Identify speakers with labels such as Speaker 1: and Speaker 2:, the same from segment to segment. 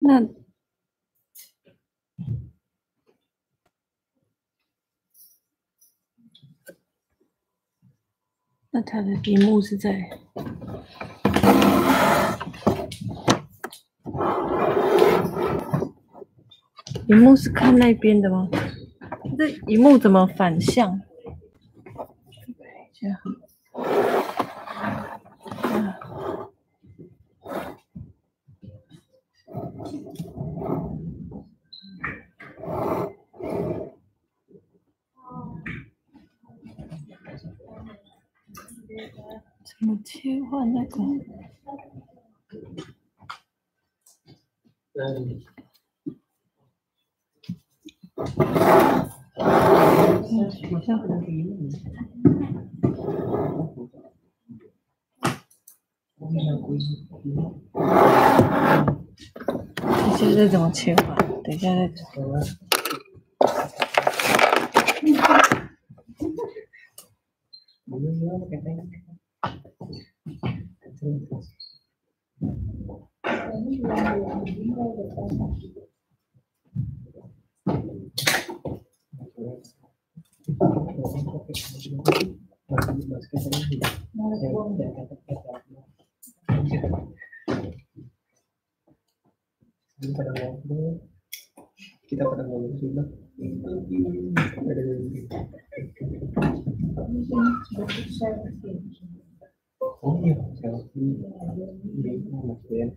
Speaker 1: 那它的荧幕是在荧幕是看那边的吗？这荧幕怎么反向？这样。怎么切换那个？现在怎么切换？等一下再讲。
Speaker 2: Kita pada ngomong juga. Oh iya, selfie di Mas Ben.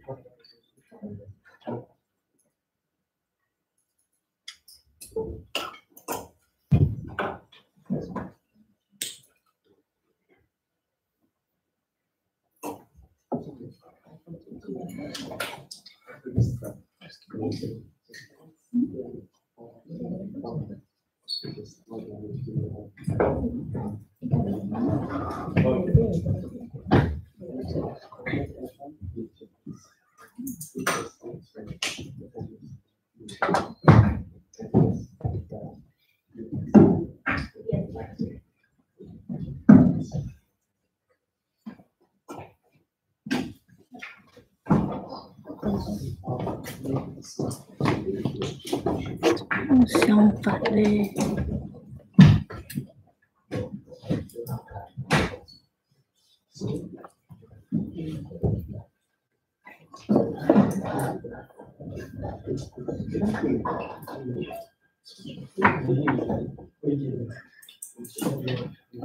Speaker 1: 相反嘞。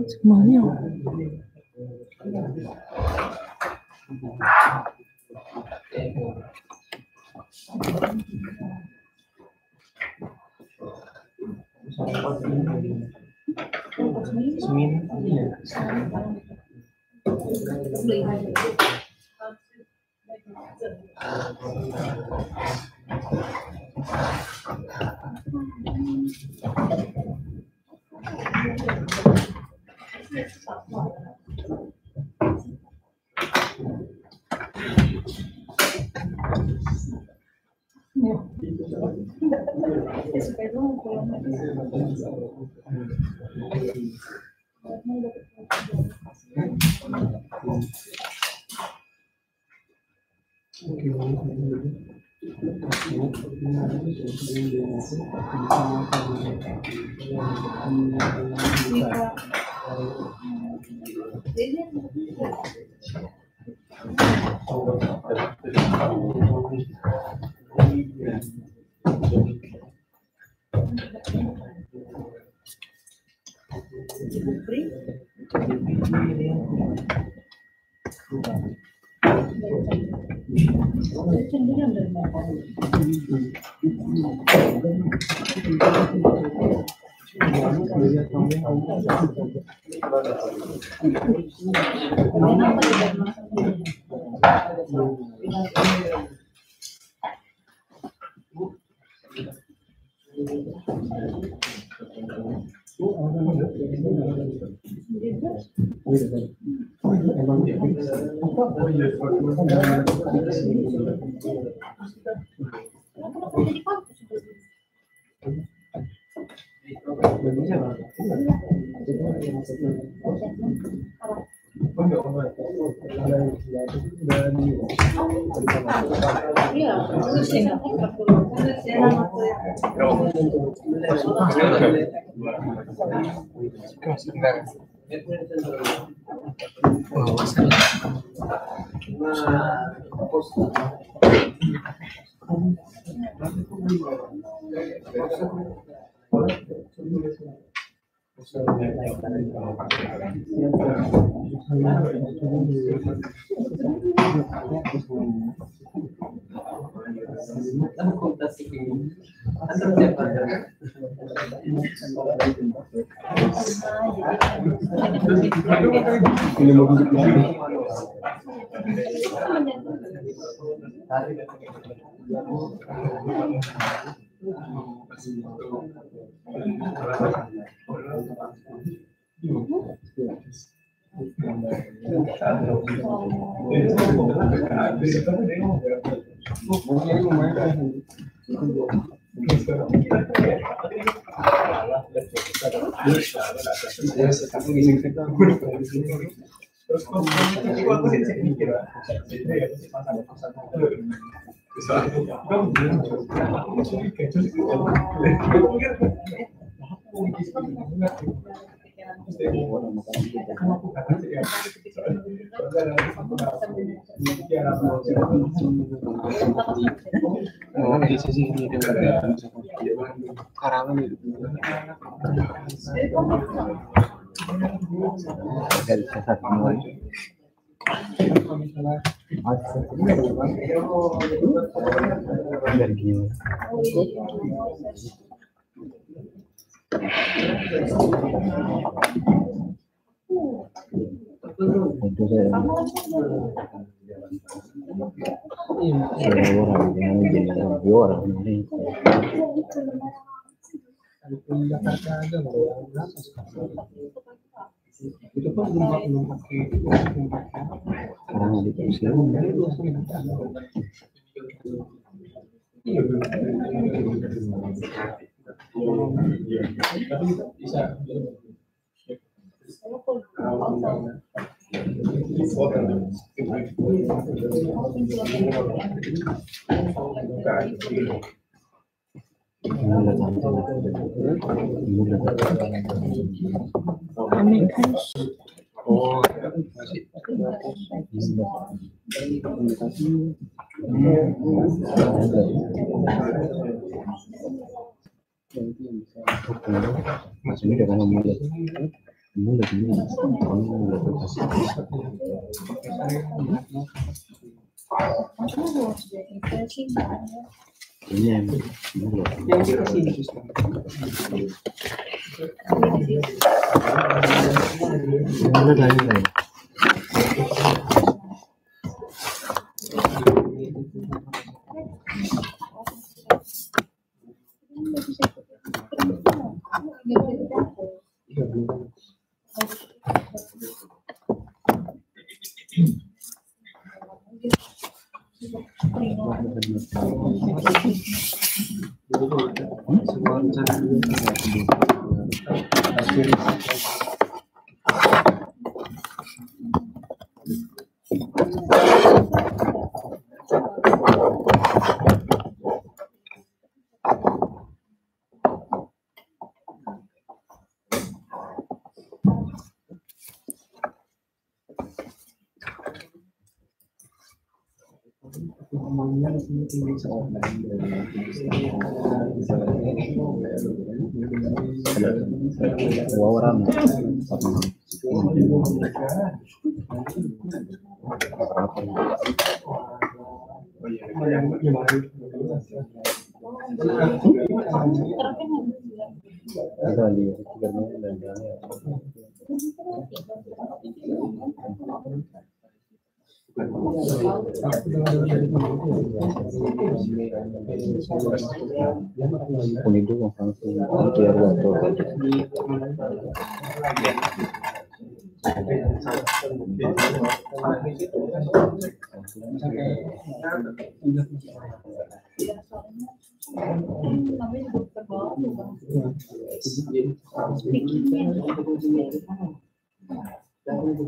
Speaker 1: 怎么用？还没开始。
Speaker 3: Unido con
Speaker 2: Kadang saya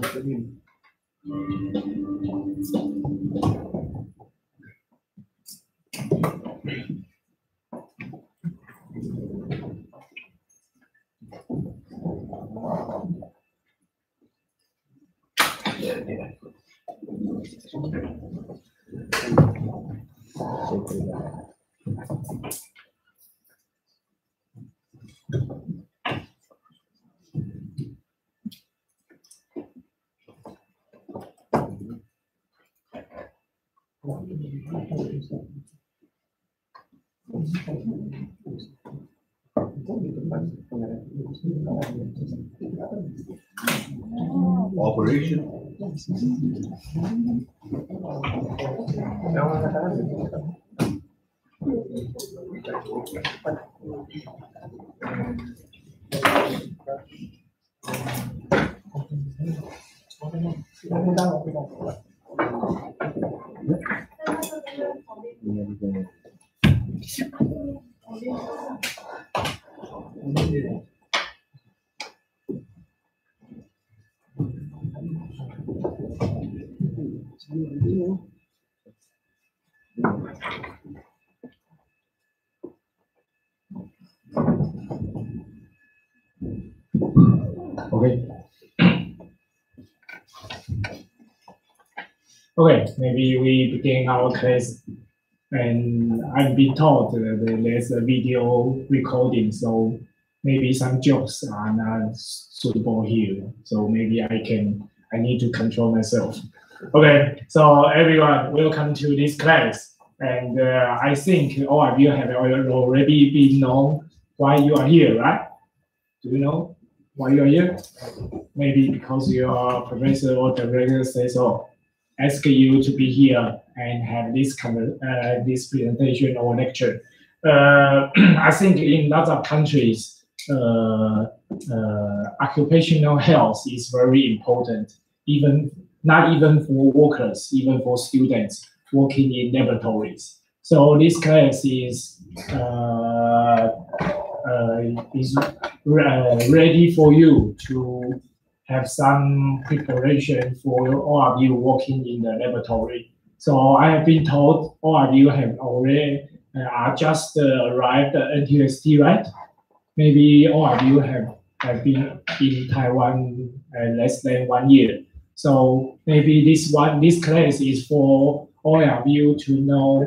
Speaker 2: sering yang
Speaker 3: operation.
Speaker 4: Okay. Okay, maybe we begin our class. And I've been told that there's a video recording, so maybe some jokes are not suitable here. So maybe I need to control myself. Okay, so everyone, welcome to this class. And I think all of you have already been known why you are here, right? Do you know why you are here? Maybe because your professor or director says so. Ask you to be here and have this kind of this presentation or lecture. I think in lots of countries, occupational health is very important. Not even for workers, even for students working in laboratories. So this class is ready for you to have some preparation for all of you working in the laboratory. So I have been told all of you have already just arrived at NTUST, right? Maybe all of you have been in Taiwan less than 1 year. So maybe this class is for all of you to know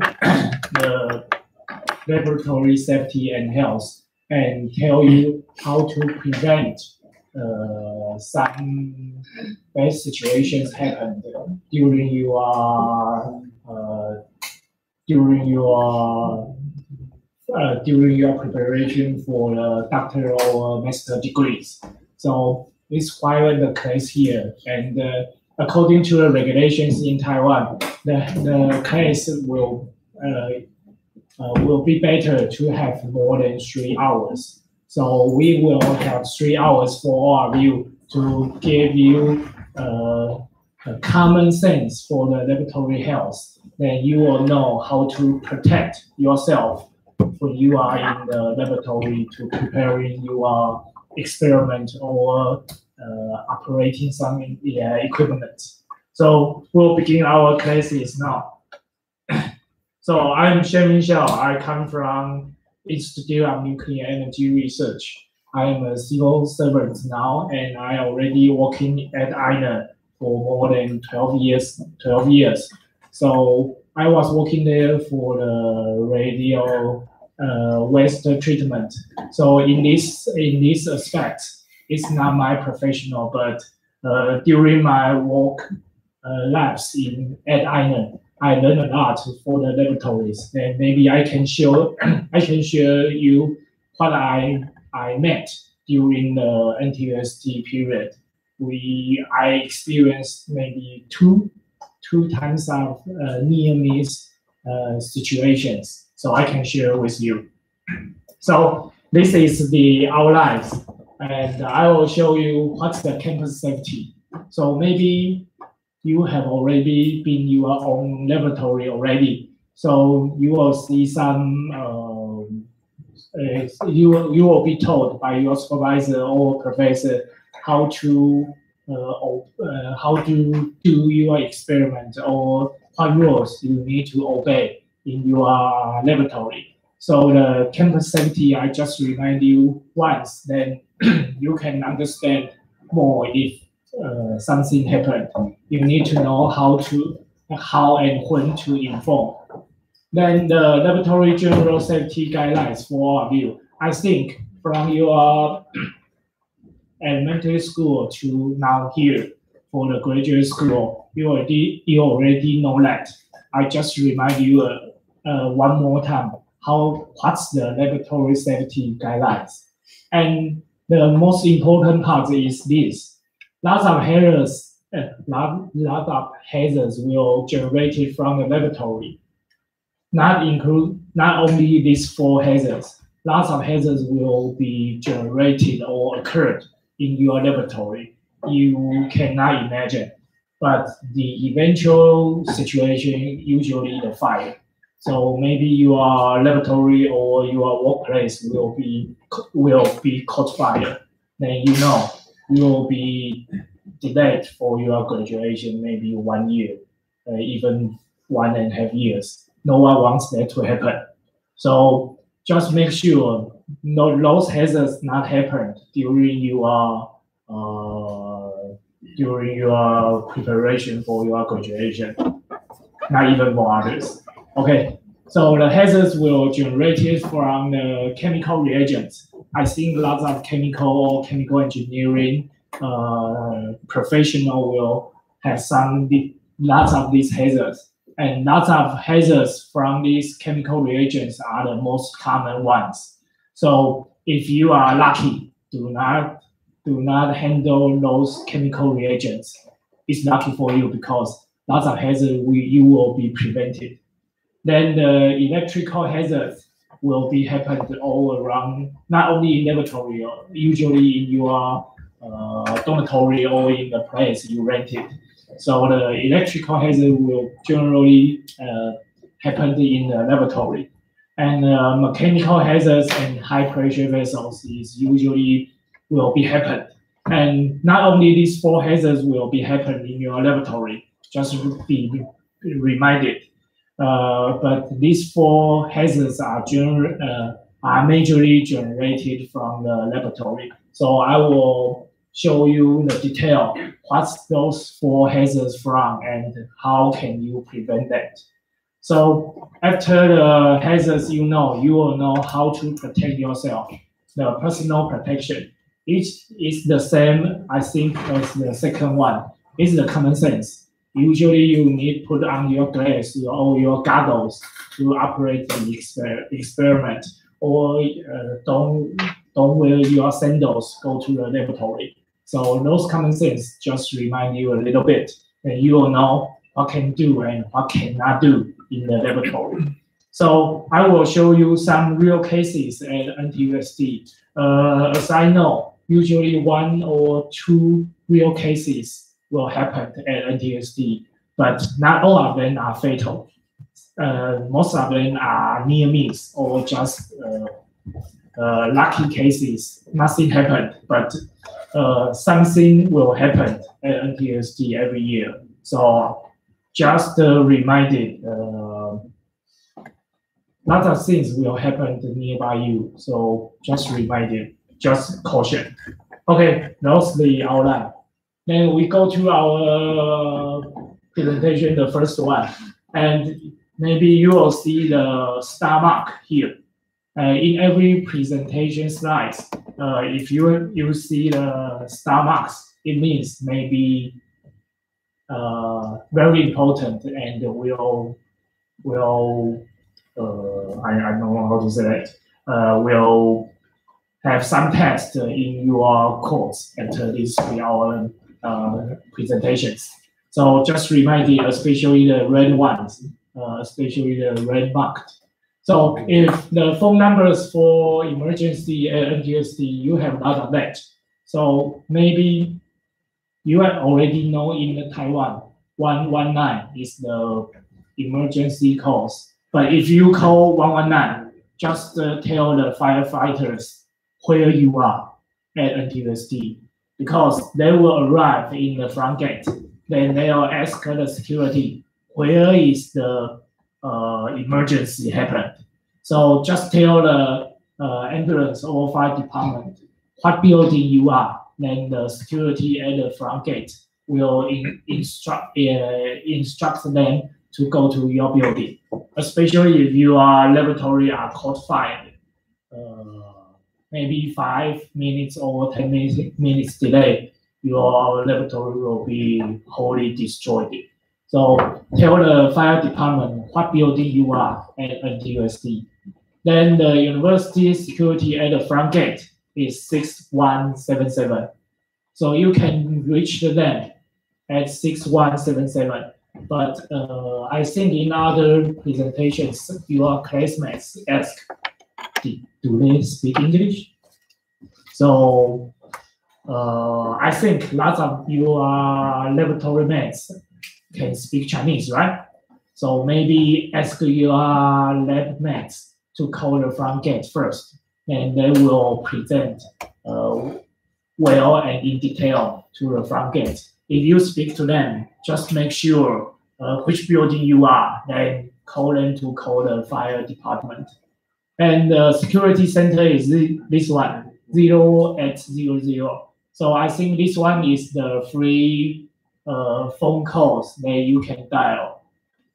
Speaker 4: the laboratory safety and health and tell you how to prevent some bad situations happened during your preparation for the doctoral or master degrees. So it's quite the case here, and according to the regulations in Taiwan, the case will be better to have more than 3 hours. So we will have 3 hours for all of you to give you a common sense for the laboratory health. Then you will know how to protect yourself when you are in the laboratory to preparing your experiment or operating some equipment. So we'll begin our classes now. So I'm Shen Xiao. I come from Institute of Nuclear Energy Research. I am a civil servant now, and I already working at INER for more than 12 years. So I was working there for the radio waste treatment. So in this aspect, it's not my professional, but during my work labs at INER, I learned a lot for the laboratories, and maybe I can share you what I met during the NTUST period. I experienced maybe two times of near miss situations, so I can share with you. So this is the outlines, and I will show you what's the campus safety. So maybe you have already been your own laboratory already, so you will see some. You will be told by your supervisor or professor how to do your experiment or what rules you need to obey in your laboratory. So the campus safety, I just remind you once, then you can understand more if something happened. You need to know how and when to inform. Then the laboratory general safety guidelines for all of you. I think from your elementary school to now here for the graduate school, you already know that. I just remind you one more time what's the laboratory safety guidelines. And the most important part is this: lots of hazards will generate from the laboratory. Not only these 4 hazards, lots of hazards will be generated or occurred in your laboratory. You cannot imagine, but the eventual situation usually the fire. So maybe your laboratory or your workplace will be caught fire. Then you know you will be delayed for your graduation, maybe 1 year, even 1.5 years. No one wants that to happen. So just make sure those hazards not happen during your preparation for your graduation, not even for others. Okay, so the hazards will generate from the chemical reagents. I think lots of chemical engineering professional will have lots of these hazards. And lots of hazards from these chemical reagents are the most common ones. So if you are lucky, do not handle those chemical reagents. It's lucky for you because lots of hazards you will be prevented. Then the electrical hazards will be happened all around, not only in laboratory, usually in your dormitory or in the place you rented. So the electrical hazard will generally happen in the laboratory. And mechanical hazards and high pressure vessels is usually will be happened. And not only these 4 hazards will be happening in your laboratory, just be reminded. But these 4 hazards are majorly generated from the laboratory. So I will show you the detail, what's those 4 hazards from and how can you prevent that. So after the hazards you will know how to protect yourself, the personal protection. Each is the same, I think, as the second one. It's the common sense. Usually you need to put on your glass or your goggles to operate the experiment, or don't wear your sandals, go to the laboratory. So those common sense just remind you a little bit, and you will know what can do and what cannot do in the laboratory. So I will show you some real cases at NTUSD. As I know, usually 1 or 2 real cases will happen at NTUSD, but not all of them are fatal. Most of them are near miss or just lucky cases. Nothing happened, but something will happen at NTUSD every year. So just reminded, lot of things will happen nearby you. So just reminded, just caution. Okay, that's the outline. Then we go to our presentation, the first one, and maybe you will see the star mark here. In every presentation slides, if you see the star marks, it means maybe very important and will I don't know how to say that, will have some test in your course at these 3-hour presentations. So just remind you, especially the red ones, especially the red marked. So if the phone numbers for emergency at NTUSD, you have a lot of that. So maybe you already know in the Taiwan, 119 is the emergency calls. But if you call 119, just tell the firefighters where you are at NTUSD, because they will arrive in the front gate. Then they will ask the security, where is the emergency happened? So just tell the ambulance or fire department what building you are. Then the security at the front gate will instruct them to go to your building. Especially if your laboratory are caught fire, maybe 5 minutes or 10 minutes delay, your laboratory will be wholly destroyed. So tell the fire department what building you are at NTUSD. Then the university security at the front gate is 6177. So you can reach them at 6177. But I think in other presentations, your classmates ask, do they speak English? So I think lots of your laboratory mates can speak Chinese, right? So maybe ask your lab mates to call the front gate first, and they will present well and in detail to the front gate. If you speak to them, just make sure which building you are, then call them to call the fire department. And the security center is this one, 0800. So I think this one is the free phone calls that you can dial.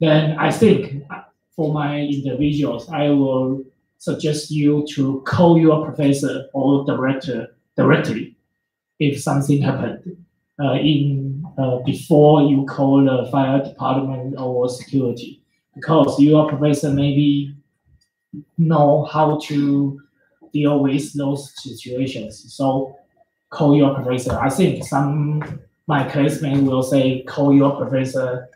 Speaker 4: Then I think for my individuals, I will suggest you to call your professor or director directly if something happened before you call the fire department or security, because your professor maybe know how to deal with those situations. So call your professor. I think my classmates will say call your professor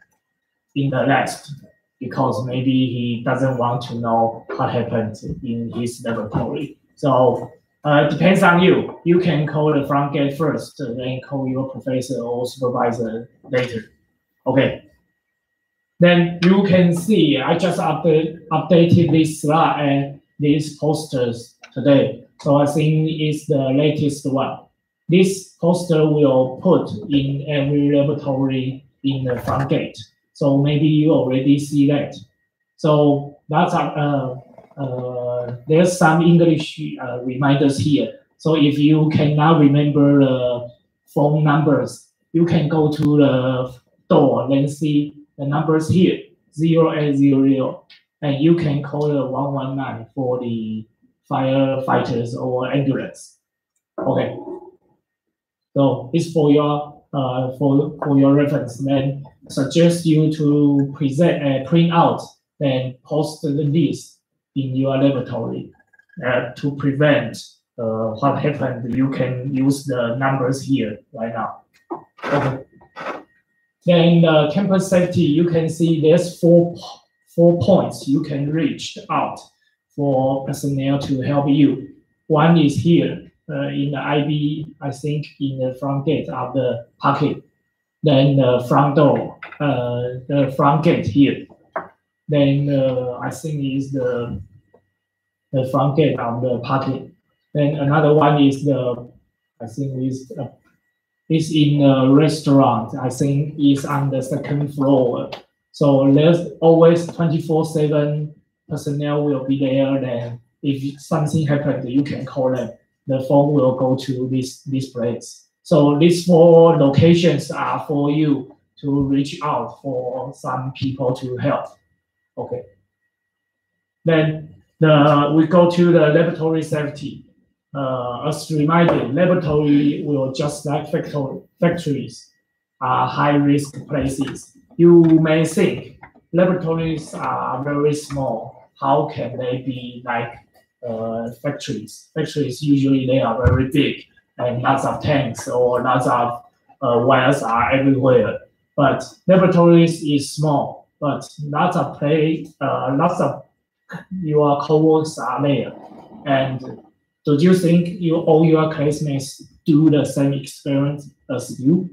Speaker 4: in the last, because maybe he doesn't want to know what happened in his laboratory. So it depends on you. You can call the front gate first, then call your professor or supervisor later. Okay. Then you can see I just updated this slide and these posters today. So I think it's the latest one. This poster will put in every laboratory in the front gate. So maybe you already see that. So that's there's some English reminders here. So if you cannot remember the phone numbers, you can go to the door and see the numbers here, 0800, and you can call the 119 for the firefighters or ambulance. Okay, So it's for your reference. Then suggest you to print out, then post the list in your laboratory to prevent what happened. You can use the numbers here right now. Okay. Then campus safety, you can see there's four points you can reach out for personnel to help you. One is here in the IB, I think in the front gate of the pocket. Then the front door, the front gate here. Then I think is the front gate of the pocket. Then another one is is in a restaurant. I think is on the second floor. So there's always 24/7 personnel will be there. Then if something happens, you can call them. The phone will go to this place. So these 4 locations are for you to reach out for some people to help. Okay. Then we go to the laboratory safety. As reminded, laboratory will just like factories are high-risk places. You may think laboratories are very small. How can they be like factories? Factories usually they are very big and lots of tanks or lots of wires are everywhere. But laboratories is small, but lots of your co-workers are there. And do you think all your classmates do the same experiment as you?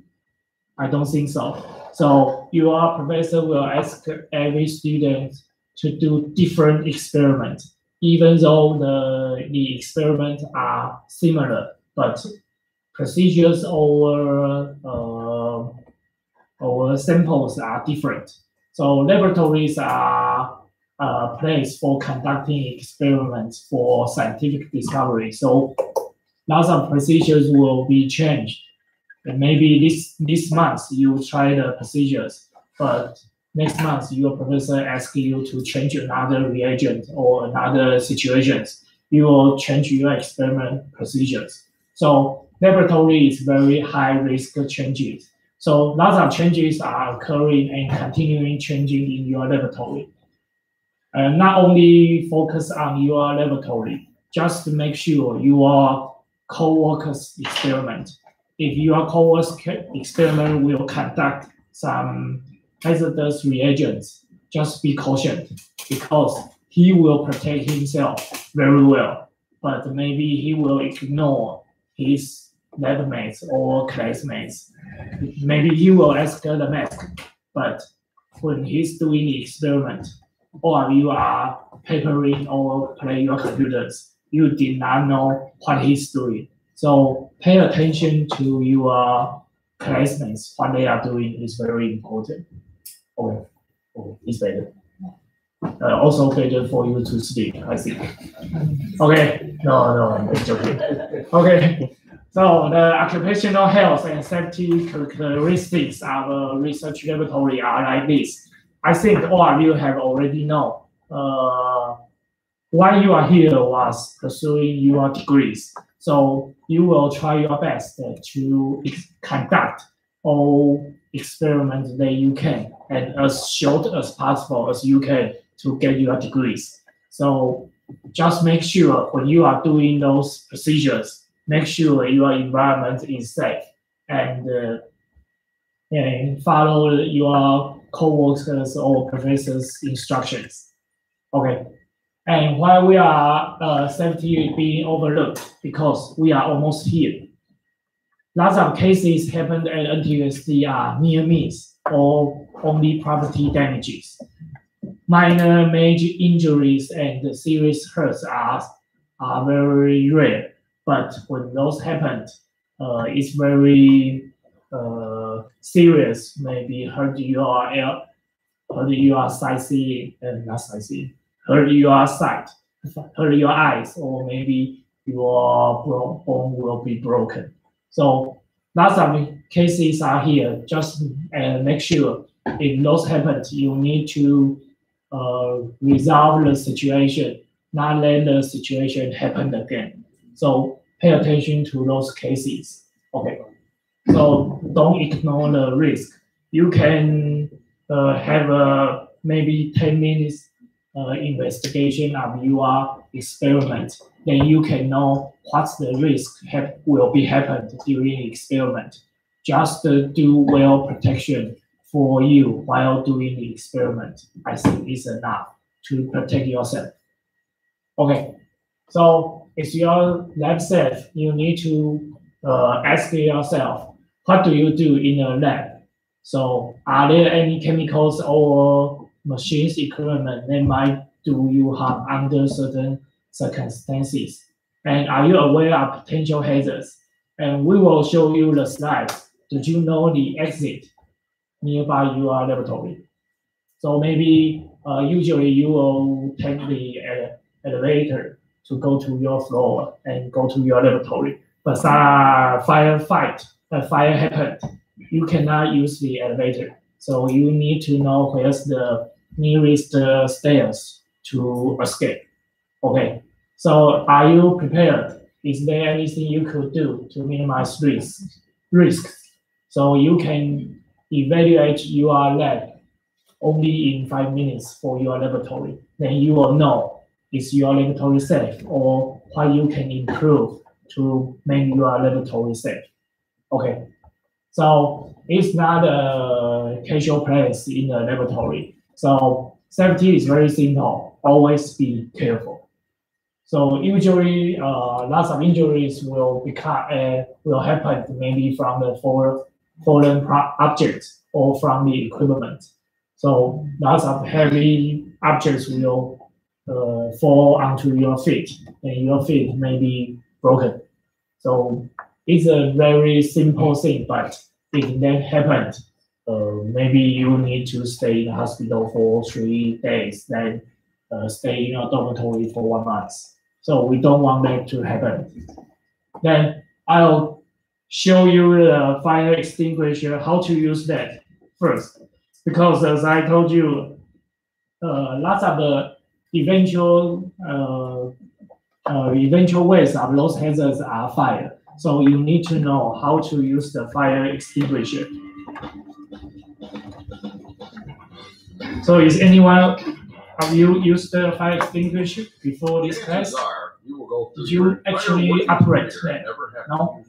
Speaker 4: I don't think so. So your professor will ask every student to do different experiments, even though the experiments are similar, but procedures or samples are different. So laboratories are a place for conducting experiments for scientific discovery. So lots of procedures will be changed. And maybe this month you try the procedures, but next month your professor asks you to change another reagent or another situations. You will change your experiment procedures. So laboratory is very high risk changes. So lots of changes are occurring and continuing changing in your laboratory. Not only focus on your laboratory, just to make sure your co-workers experiment. If your co-workers experiment will conduct some hazardous reagents, just be cautious because he will protect himself very well, but maybe he will ignore his lab mates or classmates. Maybe he will ask the mask, but when he's doing the experiment, or you are papering or play your computers, you did not know what he's doing. So pay attention to your classmates. What they are doing is very important. Okay, it's better. Also better for you to sleep, I think. Okay, no, I'm joking. Okay, so the occupational health and safety characteristics of a research laboratory are like this. I think all of you have already known why you are here was pursuing your degrees. So you will try your best to conduct all experiments that you can and as short as possible as you can to get your degrees. So just make sure when you are doing those procedures, make sure your environment is safe and follow your co-workers or professors' instructions. Okay. And why we are safety being overlooked? Because we are almost here. Lots of cases happened at NTUSD are near miss or only property damages. Minor major injuries and serious hurts are very rare. But when those happen, it's very serious. Maybe hurt your sightseeing and not sightseeing. Hurt your sight, hurt your eyes, or maybe your bone will be broken. So lots of cases are here. Just make sure if those happen, you need to resolve the situation, not let the situation happen again. So pay attention to those cases. Okay. So don't ignore the risk. You can have a maybe 10 minutes investigation of your experiment. Then you can know what's the risk will be happened during the experiment. Just do well protection for you while doing the experiment. I think is enough to protect yourself. Okay, so is your lab safe? You need to ask yourself, what do you do in a lab? So are there any chemicals or machines, equipment that might do you harm under certain circumstances? And are you aware of potential hazards? And we will show you the slides. Did you know the exit nearby your laboratory? So maybe usually you will take the elevator to go to your floor and go to your laboratory. But fire happened. You cannot use the elevator. So you need to know where's the nearest stairs to escape. Okay. So are you prepared? Is there anything you could do to minimize risks? So you can evaluate your lab only in 5 minutes for your laboratory. Then you will know is your laboratory safe or what you can improve to make your laboratory safe. Okay. So it's not a casual place in the laboratory. So safety is very simple. Always be careful. So usually, lots of injuries will happen maybe from the fallen objects or from the equipment. So lots of heavy objects will fall onto your feet, and your feet may be broken. So it's a very simple thing, but if that happened, maybe you need to stay in the hospital for 3 days, then stay in your dormitory for 1 month. So we don't want that to happen. Then I'll show you the fire extinguisher, how to use that first. Because as I told you, lots of the eventual ways of those hazards are fire. So you need to know how to use the fire extinguisher. So is anyone of you used the fire extinguisher before this class? Did you actually operate that? No?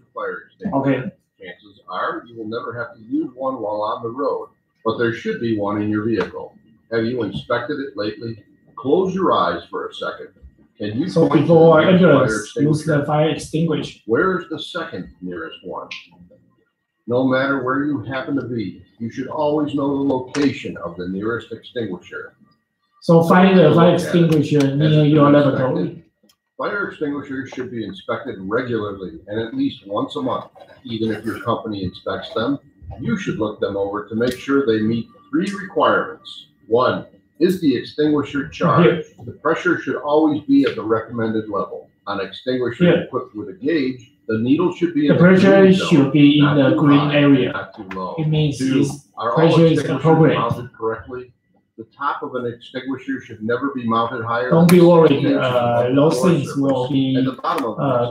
Speaker 4: Okay.
Speaker 3: Chances are you will never have to use one while on the road, but there should be one in your vehicle. Have you inspected it lately? Close your eyes for a second. Can you
Speaker 4: so before entrance, use the fire extinguisher.
Speaker 3: Where is the second nearest one? No matter where you happen to be, you should always know the location of the nearest extinguisher.
Speaker 4: So find the fire extinguisher near your laboratory.
Speaker 3: Fire extinguishers should be inspected regularly and at least once a month. Even if your company inspects them, you should look them over to make sure they meet 3 requirements. 1, is the extinguisher charged? The pressure should always be at the recommended level. On extinguisher equipped with a gauge, the needle should be in
Speaker 4: the pressure should be in the green area.
Speaker 3: Not too low.
Speaker 4: It means
Speaker 3: Are
Speaker 4: pressure
Speaker 3: all
Speaker 4: is appropriate.
Speaker 3: mounted correctly? The top of an extinguisher should never be mounted higher.
Speaker 4: Don't be worried. Those things will be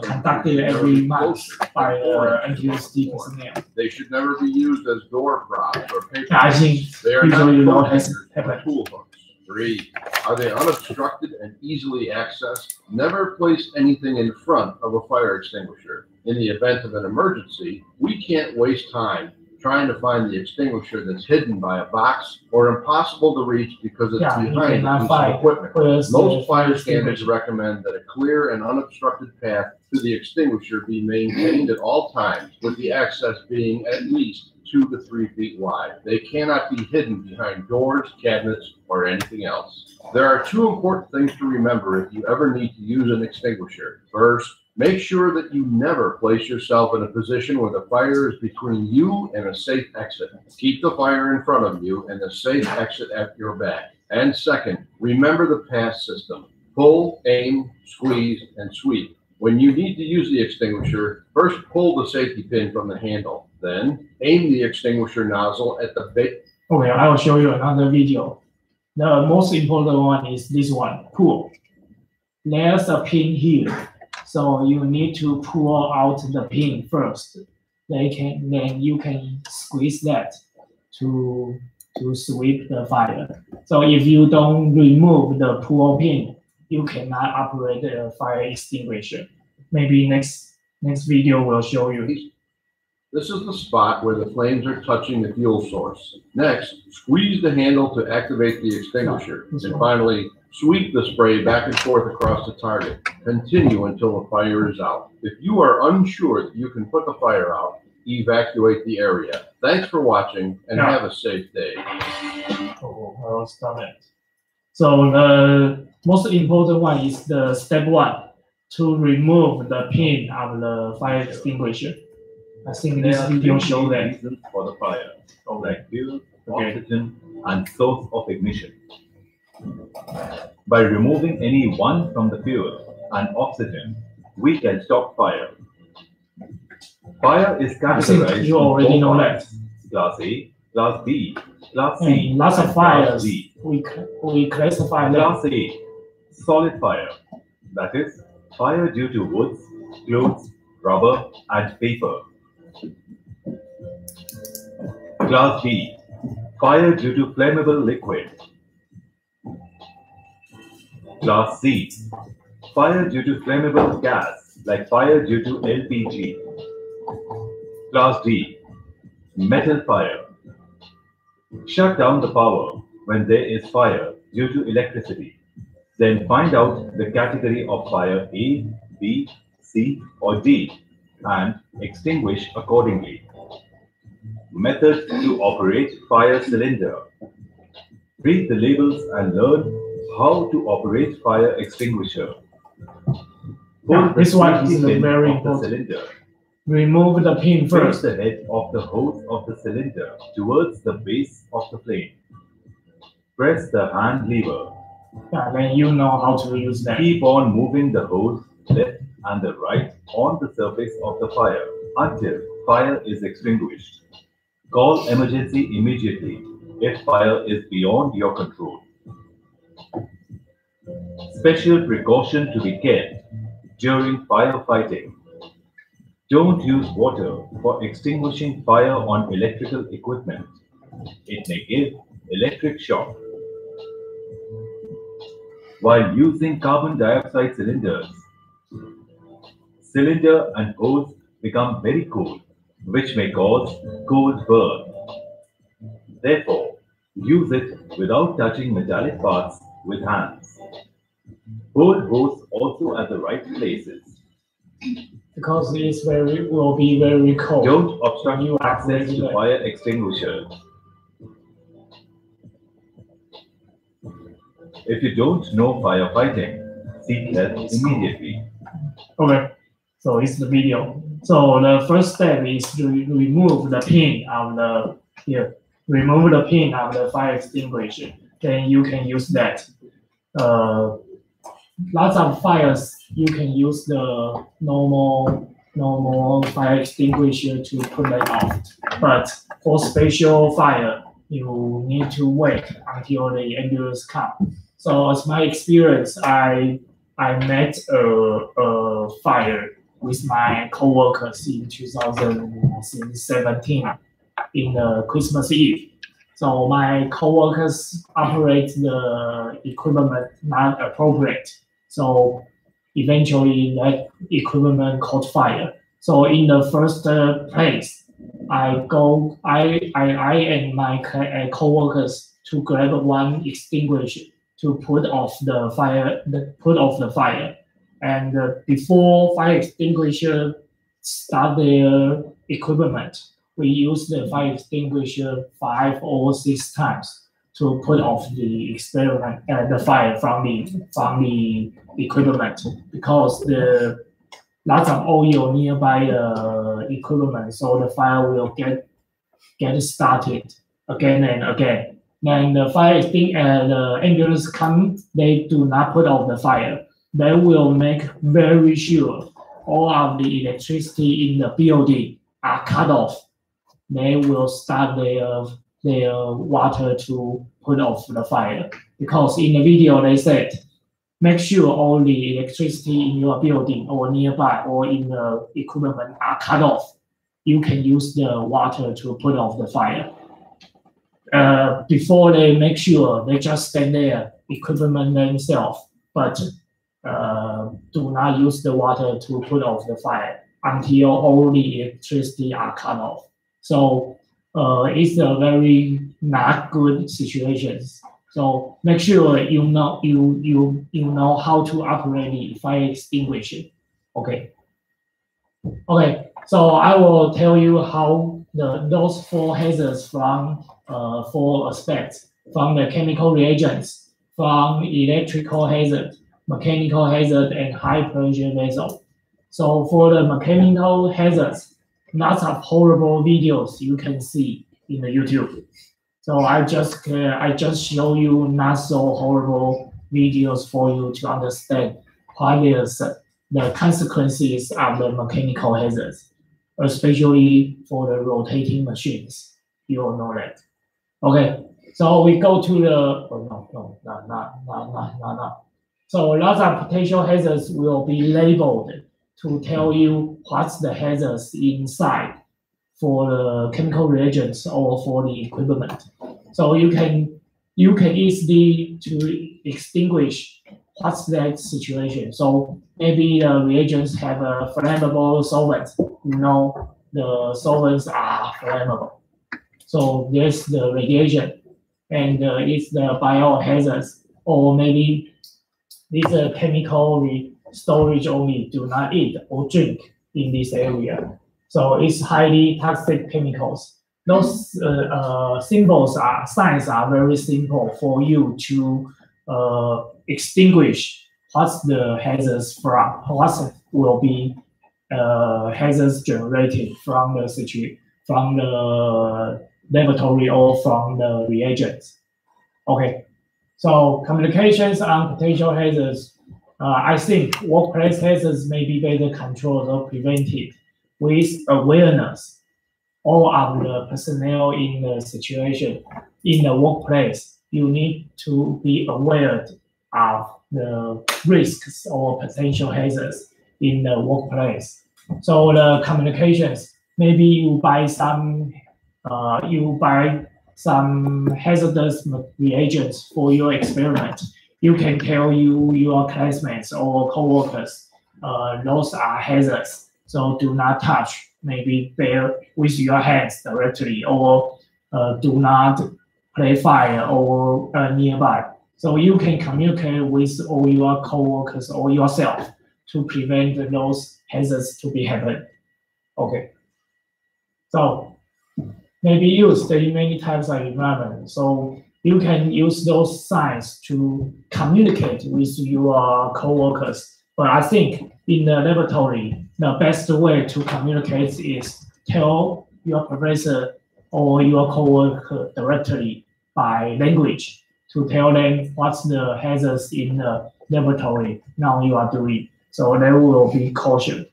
Speaker 4: conducted every month by NTSD personnel.
Speaker 3: They should never be used as door props or paper.
Speaker 4: I think
Speaker 3: they are
Speaker 4: usually
Speaker 3: not
Speaker 4: happen.
Speaker 3: tool hooks. 3, are they unobstructed and easily accessed? Never place anything in front of a fire extinguisher. In the event of an emergency, we can't waste time trying to find the extinguisher that's hidden by a box or impossible to reach because it's behind a piece of equipment. Most fire standards recommend that a clear and unobstructed path to the extinguisher be maintained at all times, with the access being at least 2 to 3 feet wide. They cannot be hidden behind doors, cabinets, or anything else. There are 2 important things to remember if you ever need to use an extinguisher. First, make sure that you never place yourself in a position where the fire is between you and a safe exit. Keep the fire in front of you and the safe exit at your back. And second, remember the PASS system. Pull, aim, squeeze, and sweep. When you need to use the extinguisher, first pull the safety pin from the handle. Then aim the extinguisher nozzle at the base.
Speaker 4: Okay, I will show you another video. The most important one is this one, pull. There's a pin here. So you need to pull out the pin first. then you can squeeze that to sweep the fire. So if you don't remove the pull pin, you cannot operate the fire extinguisher. Maybe next video will show you.
Speaker 3: This is the spot where the flames are touching the fuel source. Next, squeeze the handle to activate the extinguisher. And finally, sweep the spray back and forth across the target. Continue until the fire is out. If you are unsure that you can put the fire out, evacuate the area. Thanks for watching and have a safe day.
Speaker 4: Oh, I will stop it. So the most important one is the step 1, to remove the pin of the fire extinguisher. I think this video shows that.
Speaker 2: Reasons for the fire, like fuel, oxygen, and source of ignition. By removing any one from the fuel and oxygen, we can stop fire. Fire is categorized.
Speaker 4: You already know that.
Speaker 2: Class A, Class B, Class C.
Speaker 4: And lots of fires. We classify them.
Speaker 2: Class A, solid fire. That is, fire due to woods, clothes, rubber, and paper. Class B, fire due to flammable liquid. Class C, fire due to flammable gas, like fire due to LPG. Class D, metal fire. Shut down the power when there is fire due to electricity. Then find out the category of fire A, B, C, or D and extinguish accordingly. Method to operate fire cylinder. Read the labels and learn how to operate fire extinguisher. Pull
Speaker 4: This one is
Speaker 2: pin
Speaker 4: very
Speaker 2: of the
Speaker 4: important.
Speaker 2: cylinder.
Speaker 4: Remove the pin
Speaker 2: Face
Speaker 4: first.
Speaker 2: the head of the hose of the cylinder towards the base of the flame. Press the hand lever.
Speaker 4: Then you know how to use that.
Speaker 2: Keep on moving the hose left and the right on the surface of the fire until fire is extinguished. Call emergency immediately if fire is beyond your control. Special precaution to be kept during firefighting. Don't use water for extinguishing fire on electrical equipment. It may give electric shock. While using carbon dioxide cylinders, cylinder and hose become very cold, which may cause cold burn. Therefore, use it without touching metallic parts with hands. Hold hose also at the right places.
Speaker 4: Because it's will be very cold.
Speaker 2: Don't obstruct
Speaker 4: You
Speaker 2: access
Speaker 4: operate
Speaker 2: to
Speaker 4: it.
Speaker 2: fire extinguishers. If you don't know firefighting, seek help immediately.
Speaker 4: Okay, so it's the video. So the first step is to remove the pin of the remove the pin of the fire extinguisher. Then you can use that. Lots of fires you can use the normal fire extinguisher to put it out. But for special fire, you need to wait until the ambulance comes. So as my experience, I met a fire with my coworkers in 2017 in Christmas Eve. So my coworkers operate the equipment not appropriate. So eventually that equipment caught fire. So in the first place, I and my coworkers to grab one extinguisher to put off the fire. And before fire extinguisher start their equipment, we use the fire extinguisher 5 or 6 times to put off the fire from the equipment, because the lots of oil nearby the equipment, so the fire will get started again and again. Then the the ambulance come, they do not put off the fire. They will make very sure all of the electricity in the building are cut off. They will start their water to put off the fire. Because in the video they said, make sure all the electricity in your building or nearby or in the equipment are cut off. you can use the water to put off the fire. Before they make sure, they just stand there, equipment themselves, but do not use the water to put off the fire until all the electricity are cut off. So it's a very not good situation. So make sure you know how to operate the fire extinguisher. Okay. Okay. So I will tell you how those 4 hazards from 4 aspects, from the chemical reagents, from electrical hazard, mechanical hazard, and high pressure vessel. So for the mechanical hazards, lots of horrible videos you can see in the YouTube. So I just show you not so horrible videos for you to understand what is the consequences of the mechanical hazards, especially for the rotating machines. You all know that. Okay, so we go to the no. So lots of potential hazards will be labeled to tell you what's the hazards inside for the chemical reagents or for the equipment. So you can easily to extinguish what's that situation. So maybe the reagents have a flammable solvent. You know the solvents are flammable. So there's the radiation, and it's the biohazards, or maybe it's a chemical storage only. Do not eat or drink in this area. So it's highly toxic chemicals. Those signs are very simple for you to extinguish what's the hazards from, what will be hazards generated from the laboratory or from the reagents. Okay, so communications on potential hazards. I think workplace hazards may be better controlled or prevented with awareness. All of the personnel in the situation in the workplace, you need to be aware of the risks or potential hazards in the workplace. So the communications, maybe you buy some hazardous reagents for your experiment. You can tell your classmates or coworkers, those are hazards. So do not touch, maybe bear with your hands directly, or do not play fire or nearby. So you can communicate with all your coworkers or yourself to prevent those hazards to be happen. Okay. So maybe used in many types of environment. So you can use those signs to communicate with your coworkers. But I think in the laboratory, the best way to communicate is tell your professor or your coworker directly by language to tell them what's the hazards in the laboratory now you are doing. So they will be caution.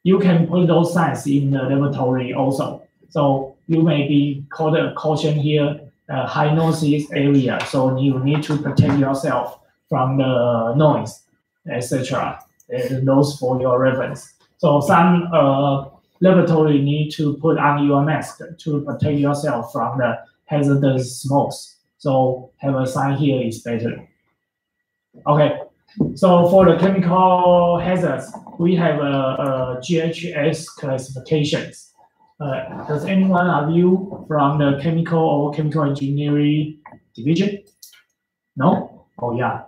Speaker 4: You can put those signs in the laboratory also. So you may be called a caution here, high noise area. So you need to protect yourself from the noise, etc. Those for your reference. So some laboratory need to put on your mask to protect yourself from the hazardous smokes. So have a sign here is better. Okay. So for the chemical hazards, we have a GHS classifications. Does any one of you from the chemical or chemical engineering division? No? Oh yeah.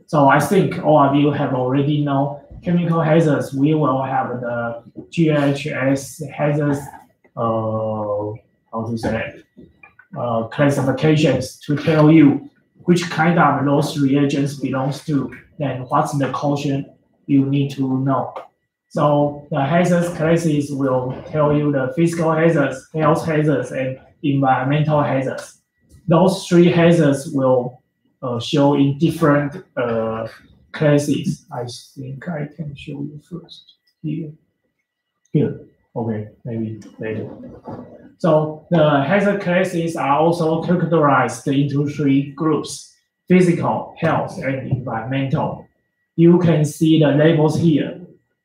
Speaker 4: So I think all of you have already know chemical hazards. We will have the GHS hazards, classifications to tell you which kind of those reagents belongs to, then what's the caution you need to know. So the hazards classes will tell you the physical hazards, health hazards, and environmental hazards. Those 3 hazards will show in different classes. I think I can show you first here. Okay, maybe later. So the hazard classes are also categorized into 3 groups: physical, health, and environmental. You can see the labels here.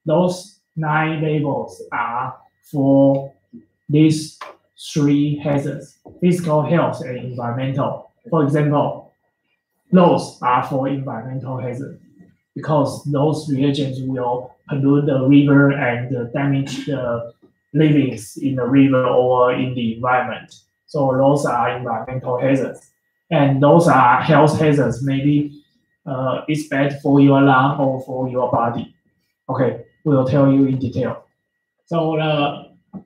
Speaker 4: Those 9 labels are for these three hazards: physical, health, and environmental. For example, those are for environmental hazard because those reagents will pollute the river and damage the livings in the river or in the environment. So those are environmental hazards. And those are health hazards. Maybe it's bad for your lung or for your body. Okay, we'll tell you in detail. So the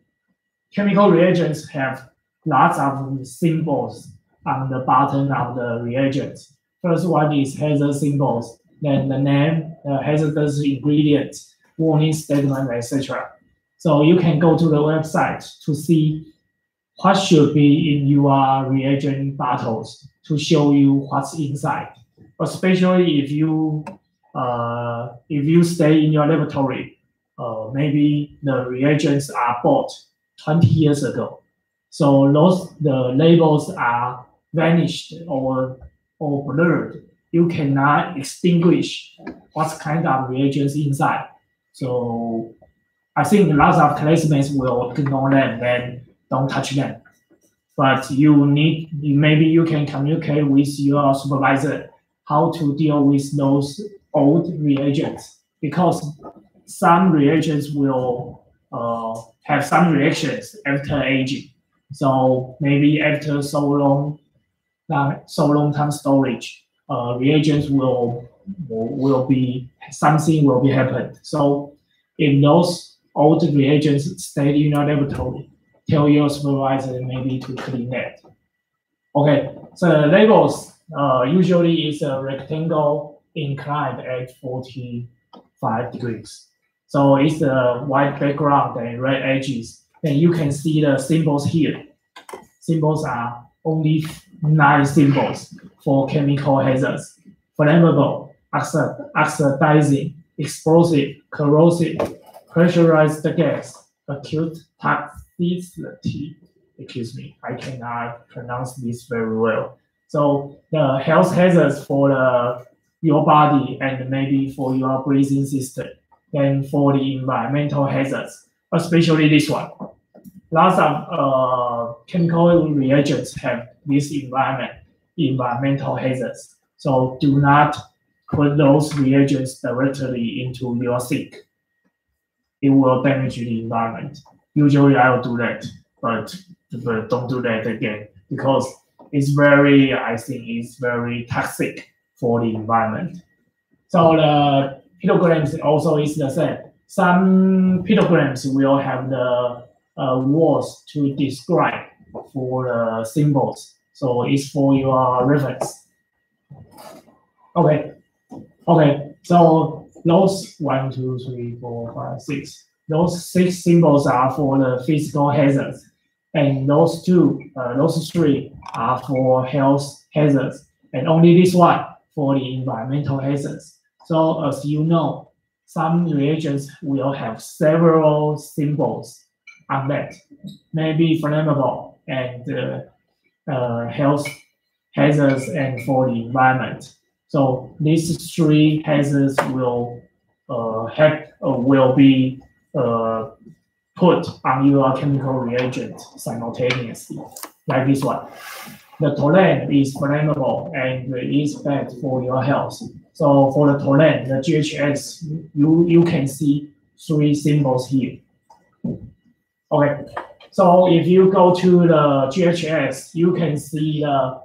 Speaker 4: chemical reagents have lots of symbols on the bottom of the reagents. First one is hazard symbols, then the name, hazardous ingredient, warning statement, etc. So you can go to the website to see what should be in your reagent bottles to show you what's inside. Especially if you stay in your laboratory, maybe the reagents are bought 20 years ago. So the labels are vanished or blurred. You cannot extinguish what kind of reagents inside. So I think lots of classmates will ignore them and don't touch them. But maybe you can communicate with your supervisor how to deal with those old reagents, because some reagents will have some reactions after aging. So maybe after so long time storage, reagents will be something will be happened. So if those old reagents stay in your laboratory, tell your supervisor maybe to clean that. Okay, so labels usually is a rectangle inclined at 45 degrees. So it's a white background and red edges. And you can see the symbols here. Symbols are only 9 symbols for chemical hazards: flammable, oxidizing, explosive, corrosive, pressurized gas, acute toxicity. Excuse me, I cannot pronounce this very well. So the health hazards for your body and maybe for your breathing system, and for the environmental hazards, especially this one. Lots of chemical reagents have this environmental hazards. So do not put those reagents directly into your sink. It will damage the environment. Usually I will do that, but don't do that again because I think it's very toxic for the environment. So the pictograms also is the same. Some pictograms will have the words to describe for the symbols. So it's for your reference. Okay. So those 1, 2, 3, 4, 5, 6. Those 6 symbols are for the physical hazards, and those 3 are for health hazards, and only this one for the environmental hazards. So as you know, some reagents will have several symbols on that, maybe flammable and health hazards and for the environment. So these 3 hazards will be put on your chemical reagent simultaneously, like this one. The toluene is flammable and is bad for your health. So for the toluene, the GHS, you can see 3 symbols here. Okay, so if you go to the GHS, you can see the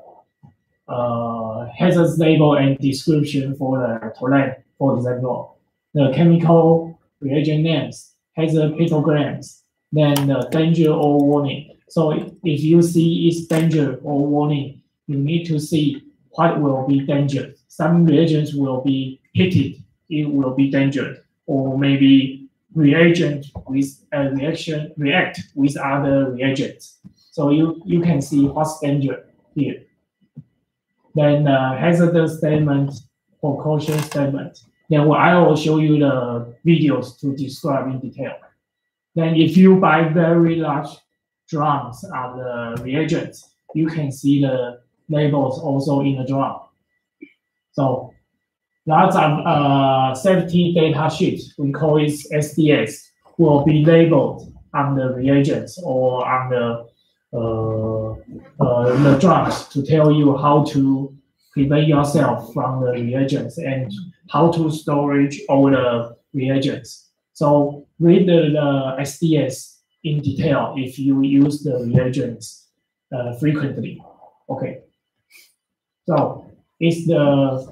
Speaker 4: hazards label and description for the toluene. For example, the chemical reagent names, hazard pictograms, then the danger or warning. So if you see it's danger or warning, you need to see what will be danger. Some reagents will be heated, it will be danger, or maybe reagent with react with other reagents. So you can see what's danger here. Then hazardous statement, precaution statement. Then I will show you the videos to describe in detail. Then if you buy very large drums of the reagents, you can see the labels also in the drum. So lots of safety data sheets, we call it SDS, will be labeled on the reagents or on the drugs to tell you how to prevent yourself from the reagents and how to storage all the reagents. So read the SDS in detail if you use the reagents frequently. Okay. So it's the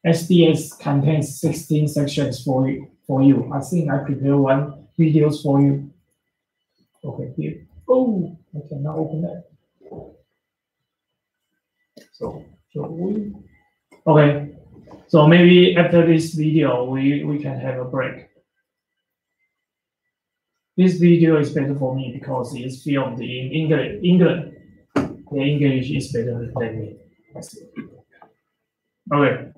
Speaker 4: SDS contains 16 sections for you. I think I prepared one videos for you. Okay, here. Oh, I cannot open that. So we okay. So maybe after this video we can have a break. This video is better for me because it's filmed in England. The English is better than me. Okay.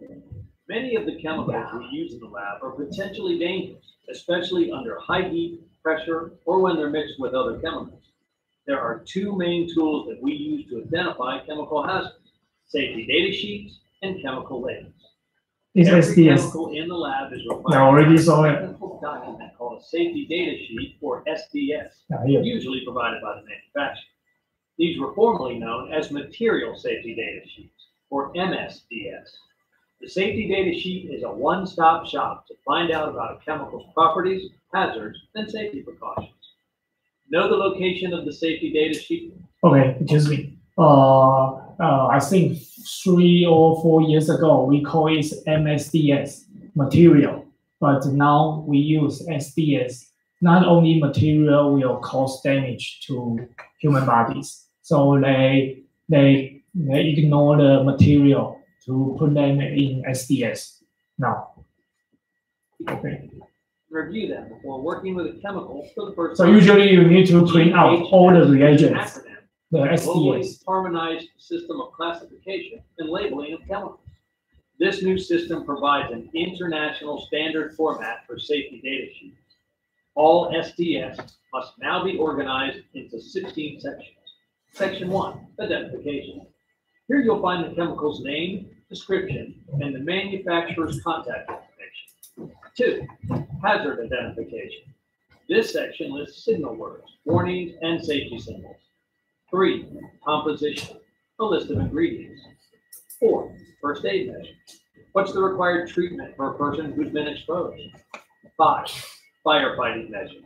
Speaker 5: Many of the chemicals we use in the lab are potentially dangerous, especially under high heat, pressure, or when they're mixed with other chemicals. There are two main tools that we use to identify chemical hazards: safety data sheets and chemical labels.
Speaker 4: It's
Speaker 5: Every
Speaker 4: SDS.
Speaker 5: chemical in the lab is required
Speaker 4: I already saw
Speaker 5: a
Speaker 4: it.
Speaker 5: technical document called a safety data sheet, or SDS,
Speaker 4: Here.
Speaker 5: usually provided by the manufacturer. These were formerly known as material safety data sheets, or MSDS. The safety data sheet is a one-stop shop to find out about a chemical's properties, hazards, and safety precautions. Know the location of the safety data sheet?
Speaker 4: Okay, excuse me. I think 3 or 4 years ago we call it MSDS, material, but now we use SDS. Not only material will cause damage to human bodies, so they ignore the material to put them in SDS now. Okay.
Speaker 5: Review them before working with a chemical for the first
Speaker 4: So
Speaker 5: time.
Speaker 4: usually you need to print out all the reagents,
Speaker 5: Acronym,
Speaker 4: the
Speaker 5: globally
Speaker 4: SDS.
Speaker 5: harmonized system of classification and labeling of chemicals. This new system provides an international standard format for safety data sheets. All SDS must now be organized into 16 sections. Section 1, identification. Here you'll find the chemical's name, description, and the manufacturer's contact information. 2, hazard identification. This section lists signal words, warnings, and safety symbols. 3, composition, a list of ingredients. 4, first aid measures. What's the required treatment for a person who's been exposed? 5, firefighting measures.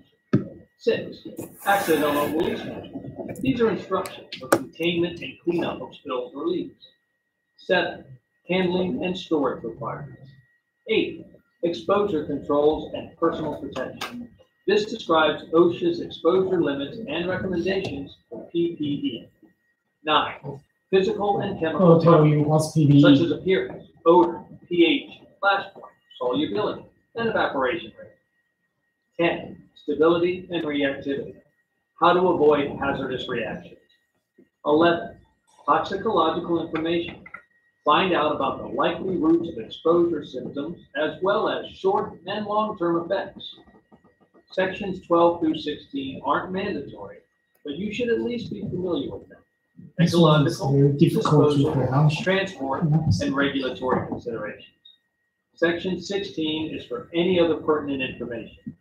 Speaker 5: 6, accidental release measures. These are instructions for containment and cleanup of spills or leaks. 7, handling and storage requirements. 8, exposure controls and personal protection. This describes OSHA's exposure limits and recommendations for PPE. 9, physical and chemical
Speaker 4: I'll tell you what's PPE.
Speaker 5: such as appearance, odor, pH, flash point, solubility, and evaporation rate. 10, stability and reactivity. How to avoid hazardous reactions. 11, toxicological information. Find out about the likely routes of exposure symptoms as well as short and long-term effects. Sections 12 through 16 aren't mandatory, but you should at least be familiar with them.
Speaker 4: This one is
Speaker 5: Ecological,
Speaker 4: very difficult to
Speaker 5: disposal,
Speaker 4: pronounce.
Speaker 5: transport, and regulatory considerations. Section 16 is for any other pertinent information.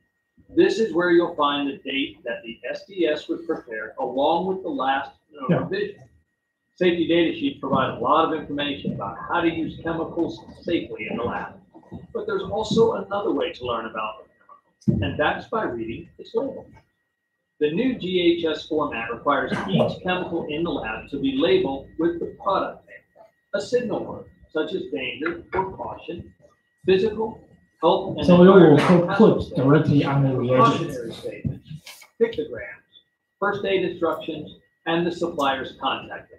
Speaker 5: This is where you'll find the date that the SDS was prepared along with the last known revision. Safety data sheets provide a lot of information about how to use chemicals safely in the lab. But there's also another way to learn about the chemical, and that's by reading its label. The new GHS format requires each chemical in the lab to be labeled with the product name, a signal word, such as danger or caution, physical, health, and
Speaker 4: So you will
Speaker 5: environmental
Speaker 4: put
Speaker 5: hazards,
Speaker 4: directly on the reagents.
Speaker 5: cautionary statements, pictograms, first aid instructions, and the supplier's contact information.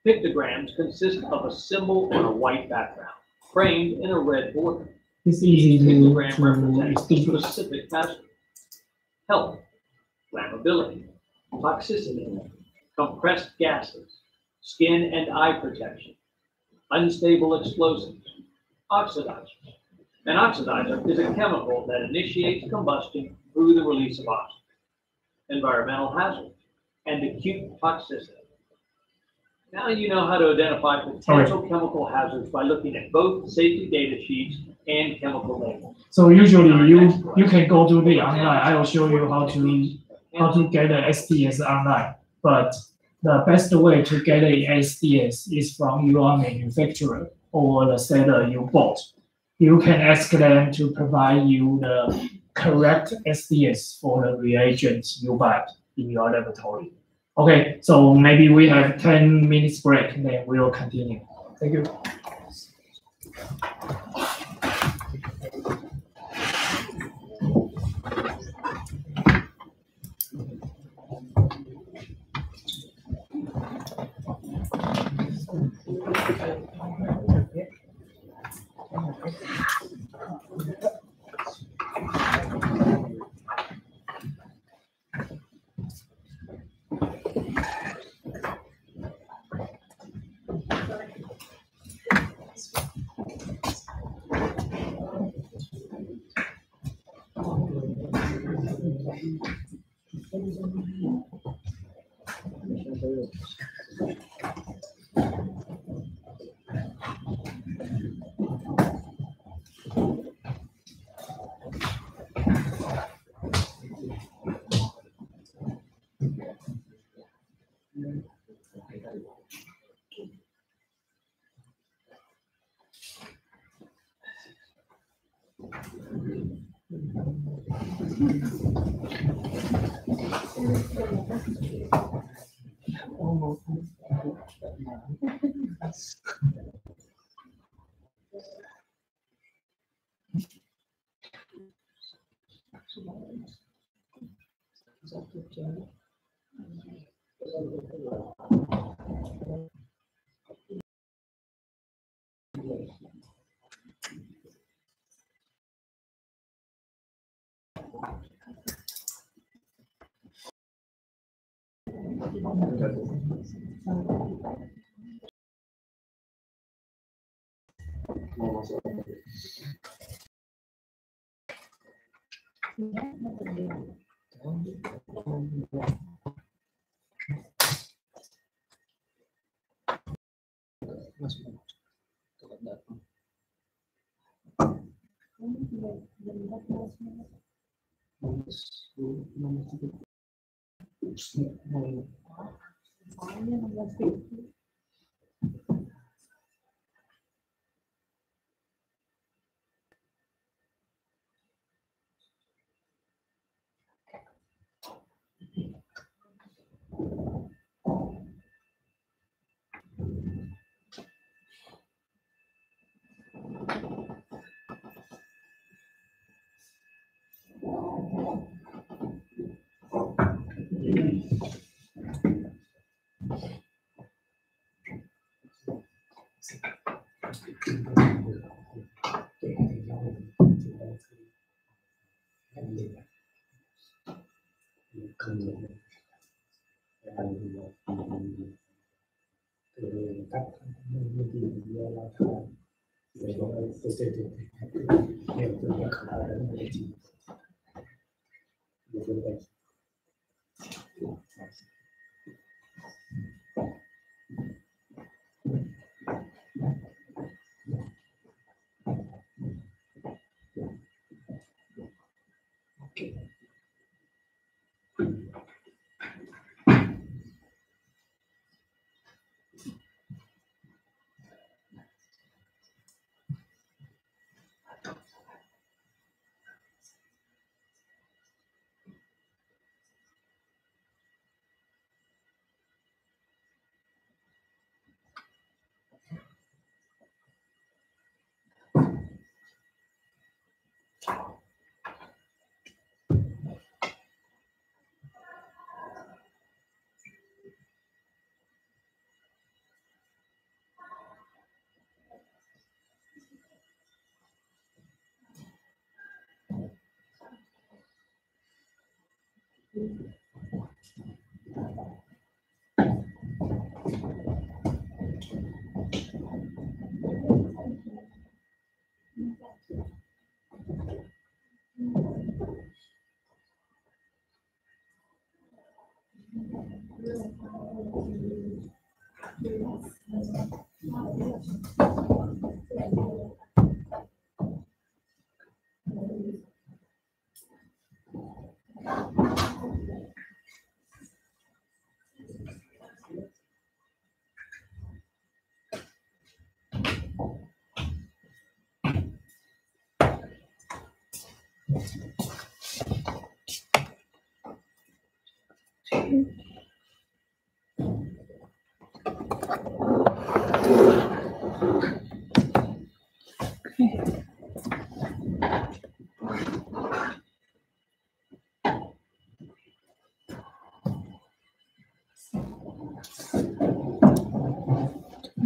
Speaker 5: Pictograms consist of a symbol on a white background, framed in a red border.
Speaker 4: It's easy
Speaker 5: Each
Speaker 4: to
Speaker 5: pictogram represents a
Speaker 4: distinguish.
Speaker 5: specific hazard. Health, flammability, toxicity, compressed gases, skin and eye protection, unstable explosives, oxidizers. An oxidizer is a chemical that initiates combustion through the release of oxygen. Environmental hazards and acute toxicity. Now you know how to identify potential chemical hazards by looking at both safety data sheets and chemical labels.
Speaker 4: So usually you can go to the online. I will show you how to get an STS online. But the best way to get a STS is from your manufacturer or the seller you bought. You can ask them to provide you the correct STS for the reagents you buy in your laboratory. Okay, so maybe we have 10 minutes break, and then we will continue. Thank you.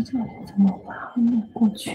Speaker 1: 这里怎么把它弄过去？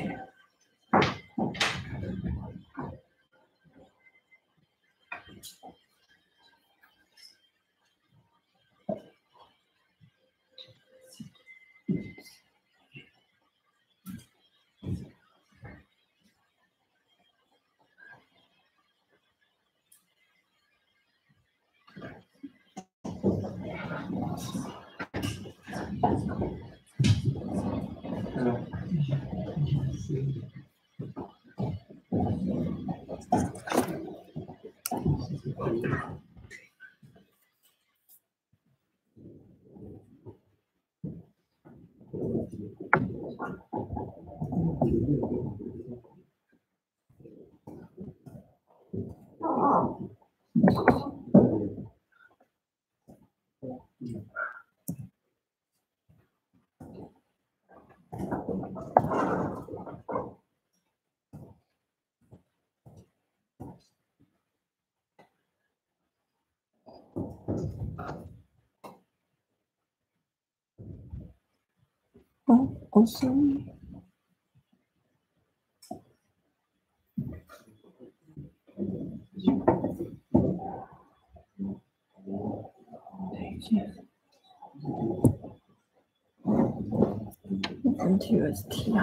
Speaker 1: 哦，所以NTUST 啊。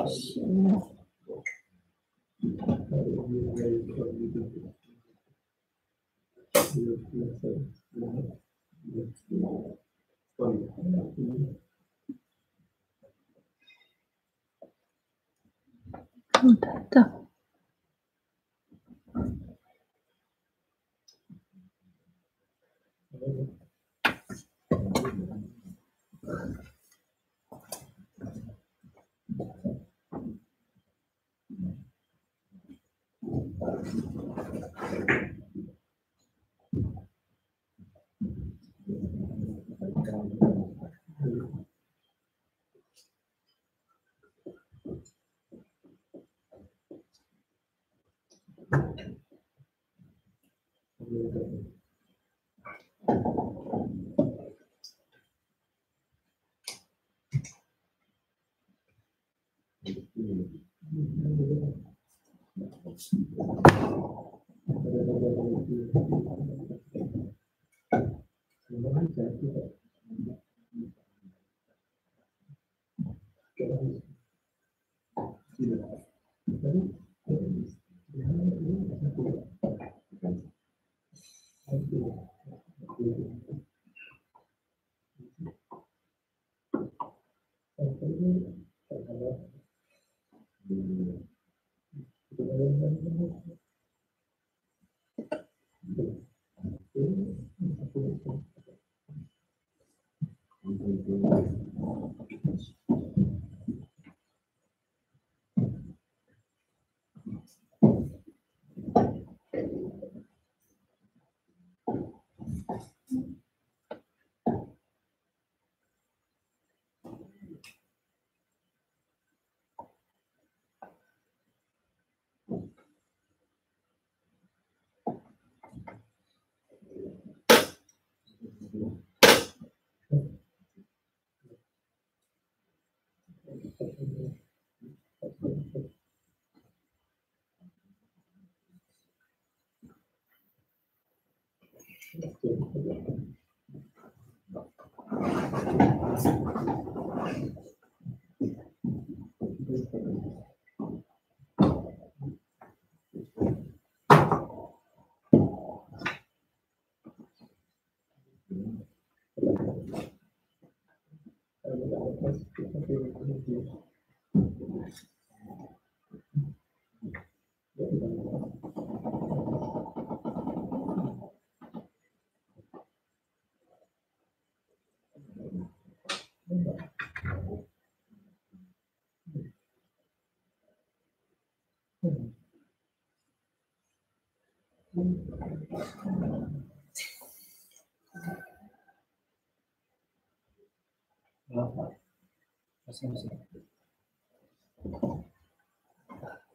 Speaker 1: 行了。不等等。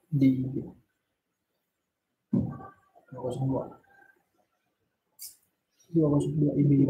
Speaker 6: Di 202 IBIB.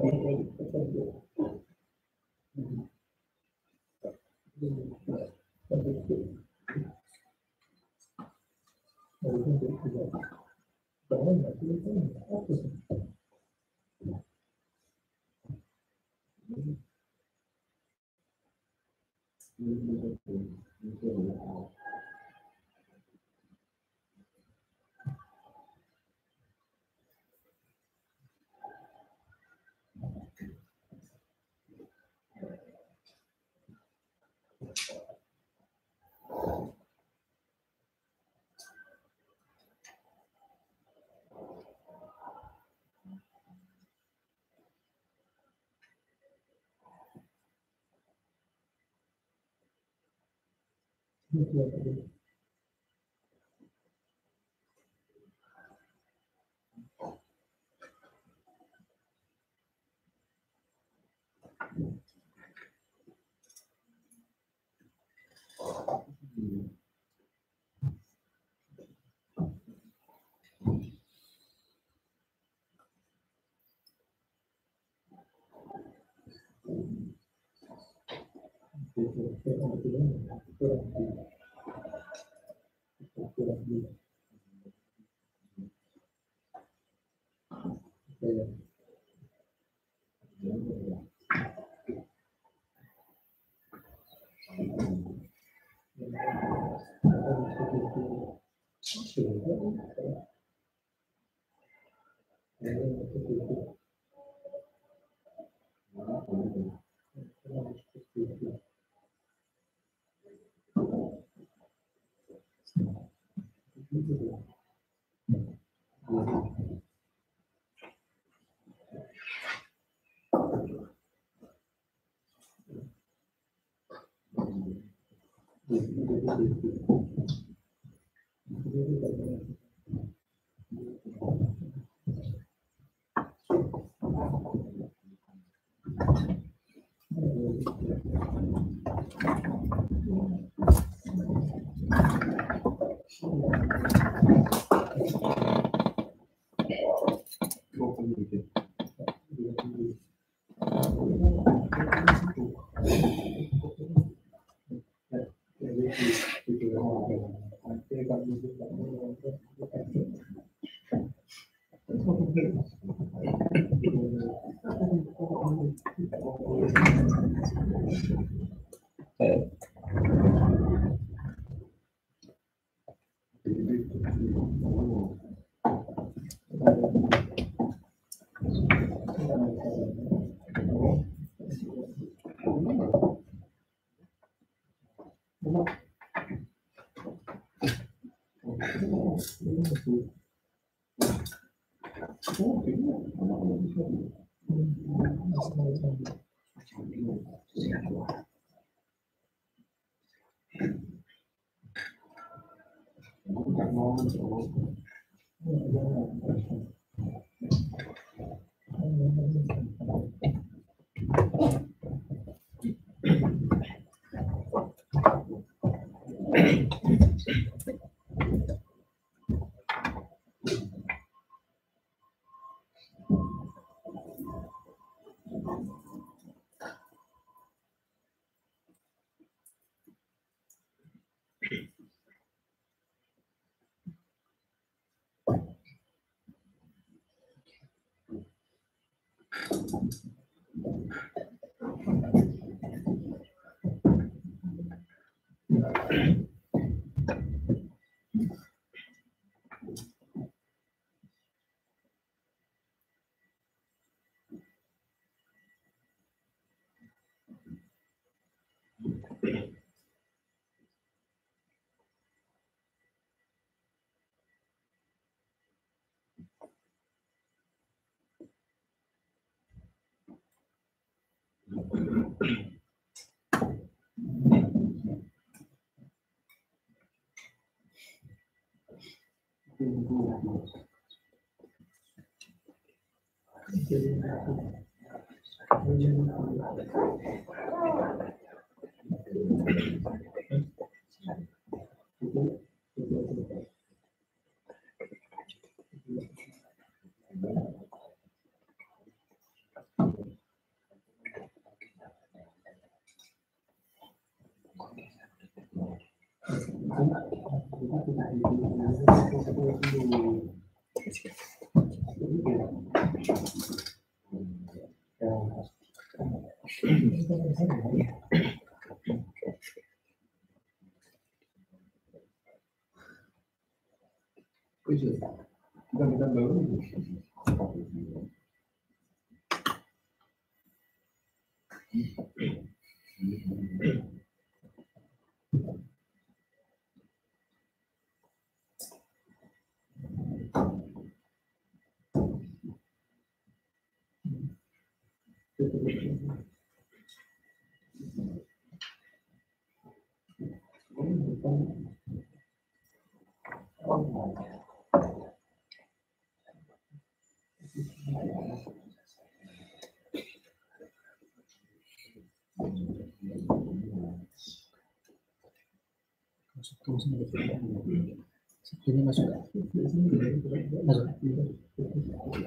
Speaker 6: Ini masuk.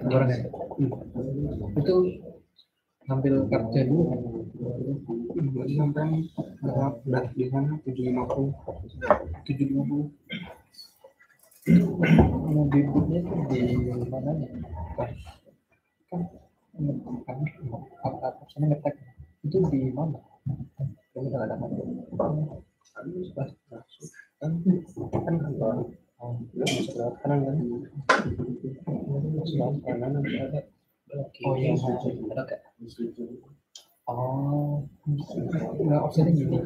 Speaker 6: Orang ya. Itu ngambil kerja dulu. Sampai berat di sana 750. Mobilnya itu di mana ya? Kan apa sana ngetek itu di mana? Kamu nggak ada apa? Kan kantor masuk lewat kanan kan? Masuk kanan nanti ada. Oh iya, ada kayak. Oh, nggak offsetnya gini.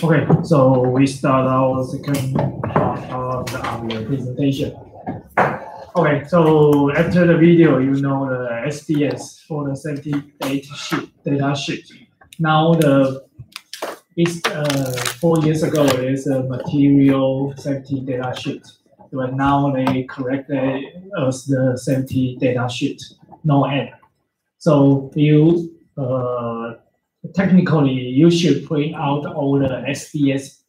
Speaker 4: Okay, so we start our second part of our presentation. Okay, so after the video, you know the SDS for the safety data sheet. Now it's 4 years ago, there's a material safety data sheet. But now they corrected as the safety data sheet, no N. So you technically you should print out all the SDS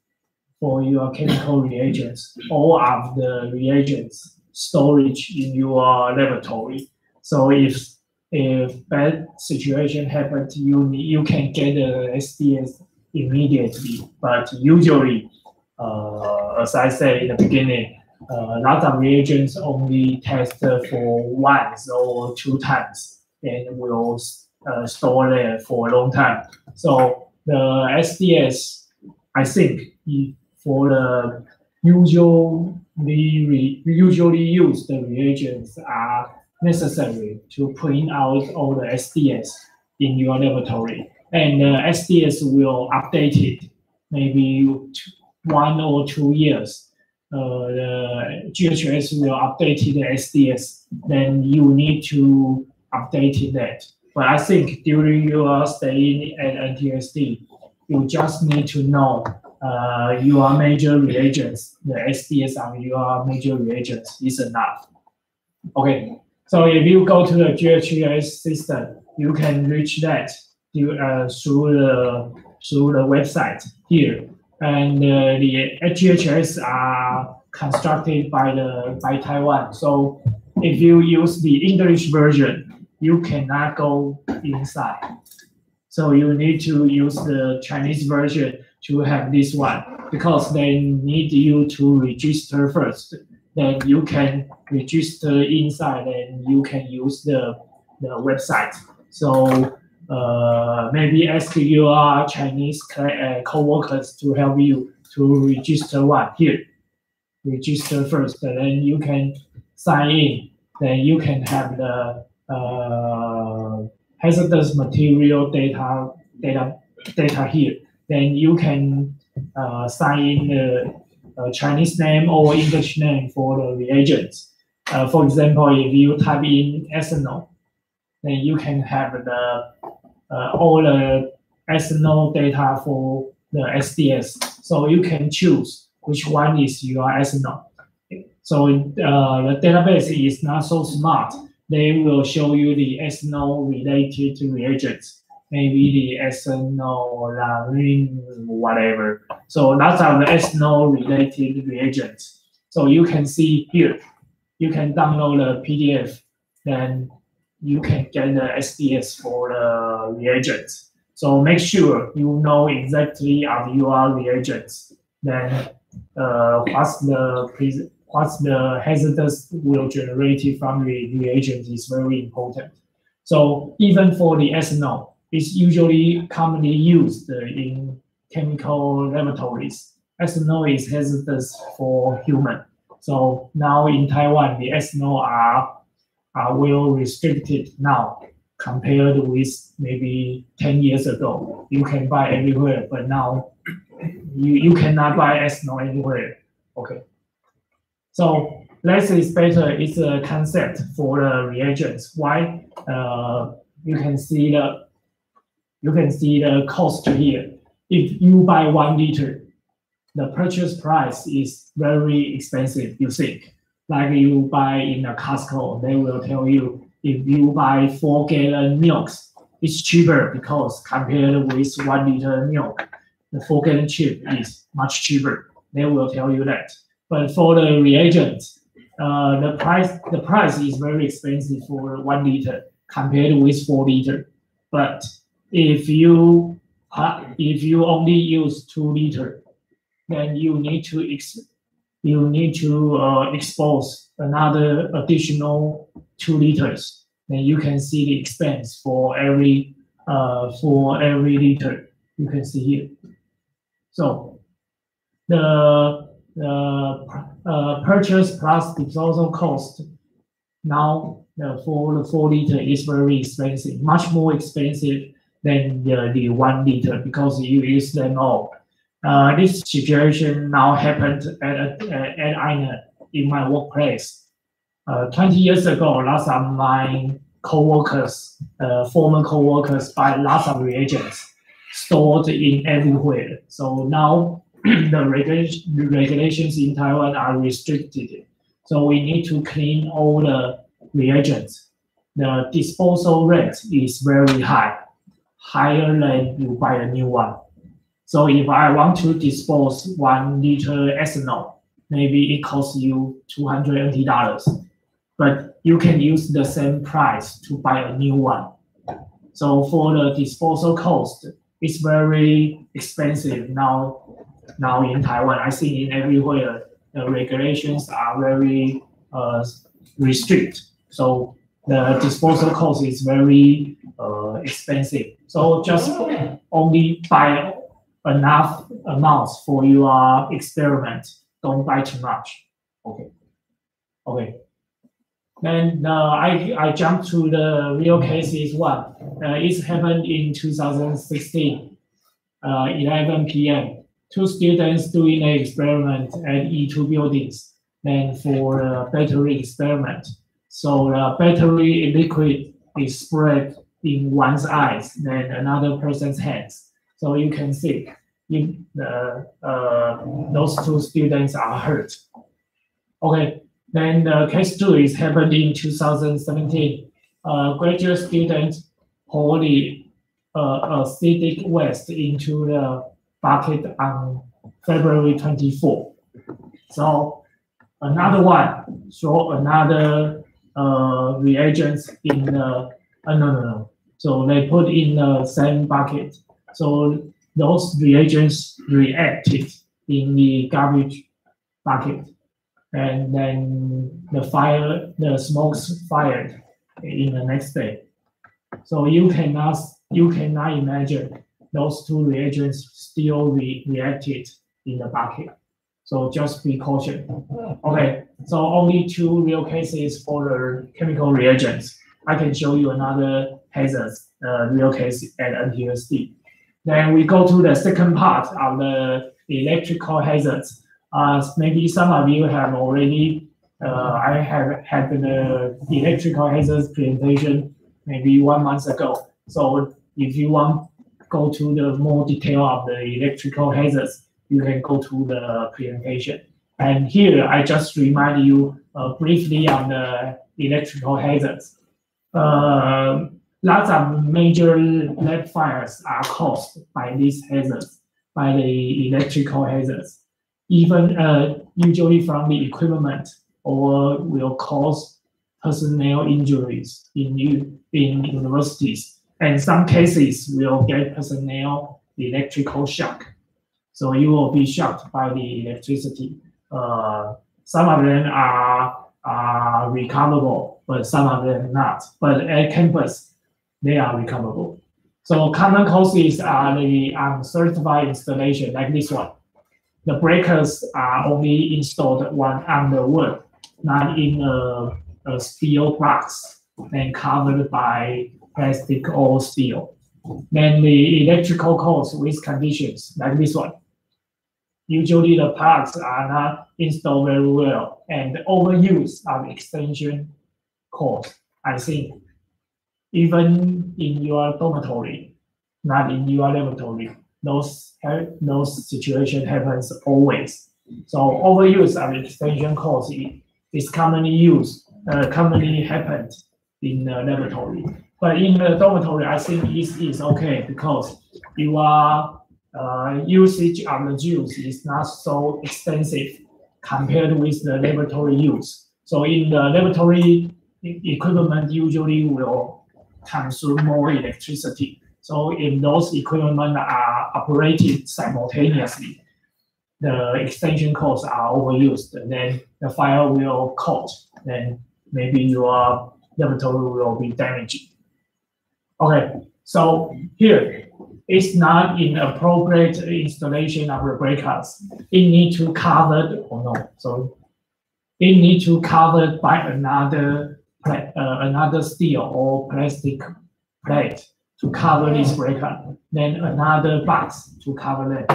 Speaker 4: for your chemical reagents, all of the reagents storage in your laboratory. So if bad situation happens, you can get the SDS immediately. But usually, as I said in the beginning, a lot of reagents only test for once or 2 times and will store there for a long time. So the SDS, I think, for the usually used reagents are necessary to print out all the SDS in your laboratory. And the SDS will update it maybe 1 or 2 years. The GHS will update the SDS, then you need to update that. But I think during your stay at NTSD, you just need to know your major reagents, the SDS on your major reagents is enough. Okay, so if you go to the GHS system, you can reach that through the website here. And the GHS are constructed by Taiwan. So if you use the English version, you cannot go inside. So you need to use the Chinese version to have this one, because they need you to register first. Then you can register inside and you can use the website. So maybe ask your Chinese co-workers to help you to register one here. Register first, and then you can sign in. Then you can have the hazardous material data here. Then you can sign in the Chinese name or English name for the reagents. For example, if you type in ethanol, then you can have the all the ethanol data for the SDS. So you can choose which one is your ethanol. So the database is not so smart. They will show you the ethanol related reagents, maybe the ethanol, whatever. So that's our ethanol related reagents. So you can see here, you can download the PDF, then you can get the SDS for the reagents. So make sure you know exactly of your reagents. Then what's the hazardous will generated from the reagent is very important. So even for the ethanol, it's usually commonly used in chemical laboratories. Ethanol is hazardous for human. So now in Taiwan, the ethanol are well restricted now compared with maybe 10 years ago. You can buy everywhere, but now you cannot buy ethanol anywhere. Okay. So less is better is a concept for the reagents. Why? You can see the cost here. If you buy 1 liter, the purchase price is very expensive, you think. Like you buy in a Costco, they will tell you if you buy 4-gallon milks, it's cheaper because compared with 1 liter milk, the 4-gallon chip is much cheaper. They will tell you that. But for the reagents, the price is very expensive for 1 liter compared with 4 liter. But if you only use 2 liter, then you need to expose another additional 2 liters. Then you can see the expense for every liter. You can see here. So the purchase plus disposal cost now for the 4 liter is very expensive, much more expensive than the 1 liter because you use them all. This situation now happened at INET in my workplace. 20 years ago, lots of my co-workers, former co-workers buy lots of reagents stored in everywhere. So now the regulations in Taiwan are restricted. So we need to clean all the reagents. The disposal rate is very high, higher than you buy a new one. So if I want to dispose 1 liter ethanol, maybe it costs you $280, but you can use the same price to buy a new one. So for the disposal cost, it's very expensive now in Taiwan. I think in everywhere the regulations are very restrict. So the disposal cost is very expensive. So just only buy enough amounts for your experiment. Don't buy too much. Okay. Okay. Then I jump to the real cases one. It happened in 2016, 11 p.m. 2 students doing an experiment at E2 buildings. Then for a battery experiment. So the battery liquid is spread in one's eyes, then another person's hands. So you can see those 2 students are hurt. Okay, then case 2 is happened in 2017. Graduate student poured the acidic waste into the bucket on February 24. So another one show another reagents in the no. So they put in the same bucket. So those reagents reacted in the garbage bucket, and then the smoke fired in the next day. So you cannot imagine those two reagents still reacted in the bucket. So just be cautious. Okay, so only 2 real cases for the chemical reagents. I can show you another hazards, real case at NTSD. Then we go to the second part of the electrical hazards. Maybe some of you have already, I have had the electrical hazards presentation maybe 1 month ago. So if you want to go to the more detail of the electrical hazards, you can go to the presentation. And here I just remind you briefly on the electrical hazards. Lots of major lab fires are caused by these hazards, by the electrical hazards. Even usually from the equipment, or will cause personnel injuries in universities. And some cases will get personnel electrical shock. So you will be shocked by the electricity. Some of them are recoverable, but some of them not. But at campus, they are recoverable. So common causes are the uncertified installation, like this one. The breakers are only installed on the wood, not in a steel box and covered by plastic or steel. Then the electrical cause with conditions, like this one. Usually the parts are not installed very well, and overuse of extension cause. I think even in your dormitory, not in your laboratory, those situations happens always. So overuse of extension cause is commonly happened in the laboratory. But in the dormitory, I think it is okay because your usage of the juice is not so extensive compared with the laboratory use. So in the laboratory, equipment usually will consume more electricity. So if those equipment are operated simultaneously, the extension cords are overused, then the fire will caught, then maybe your laboratory will be damaged. Okay, so here, it's not inappropriate installation of the breakers. It needs to covered or no. So it needs to covered by another steel or plastic plate to cover this breaker. Then another box to cover them.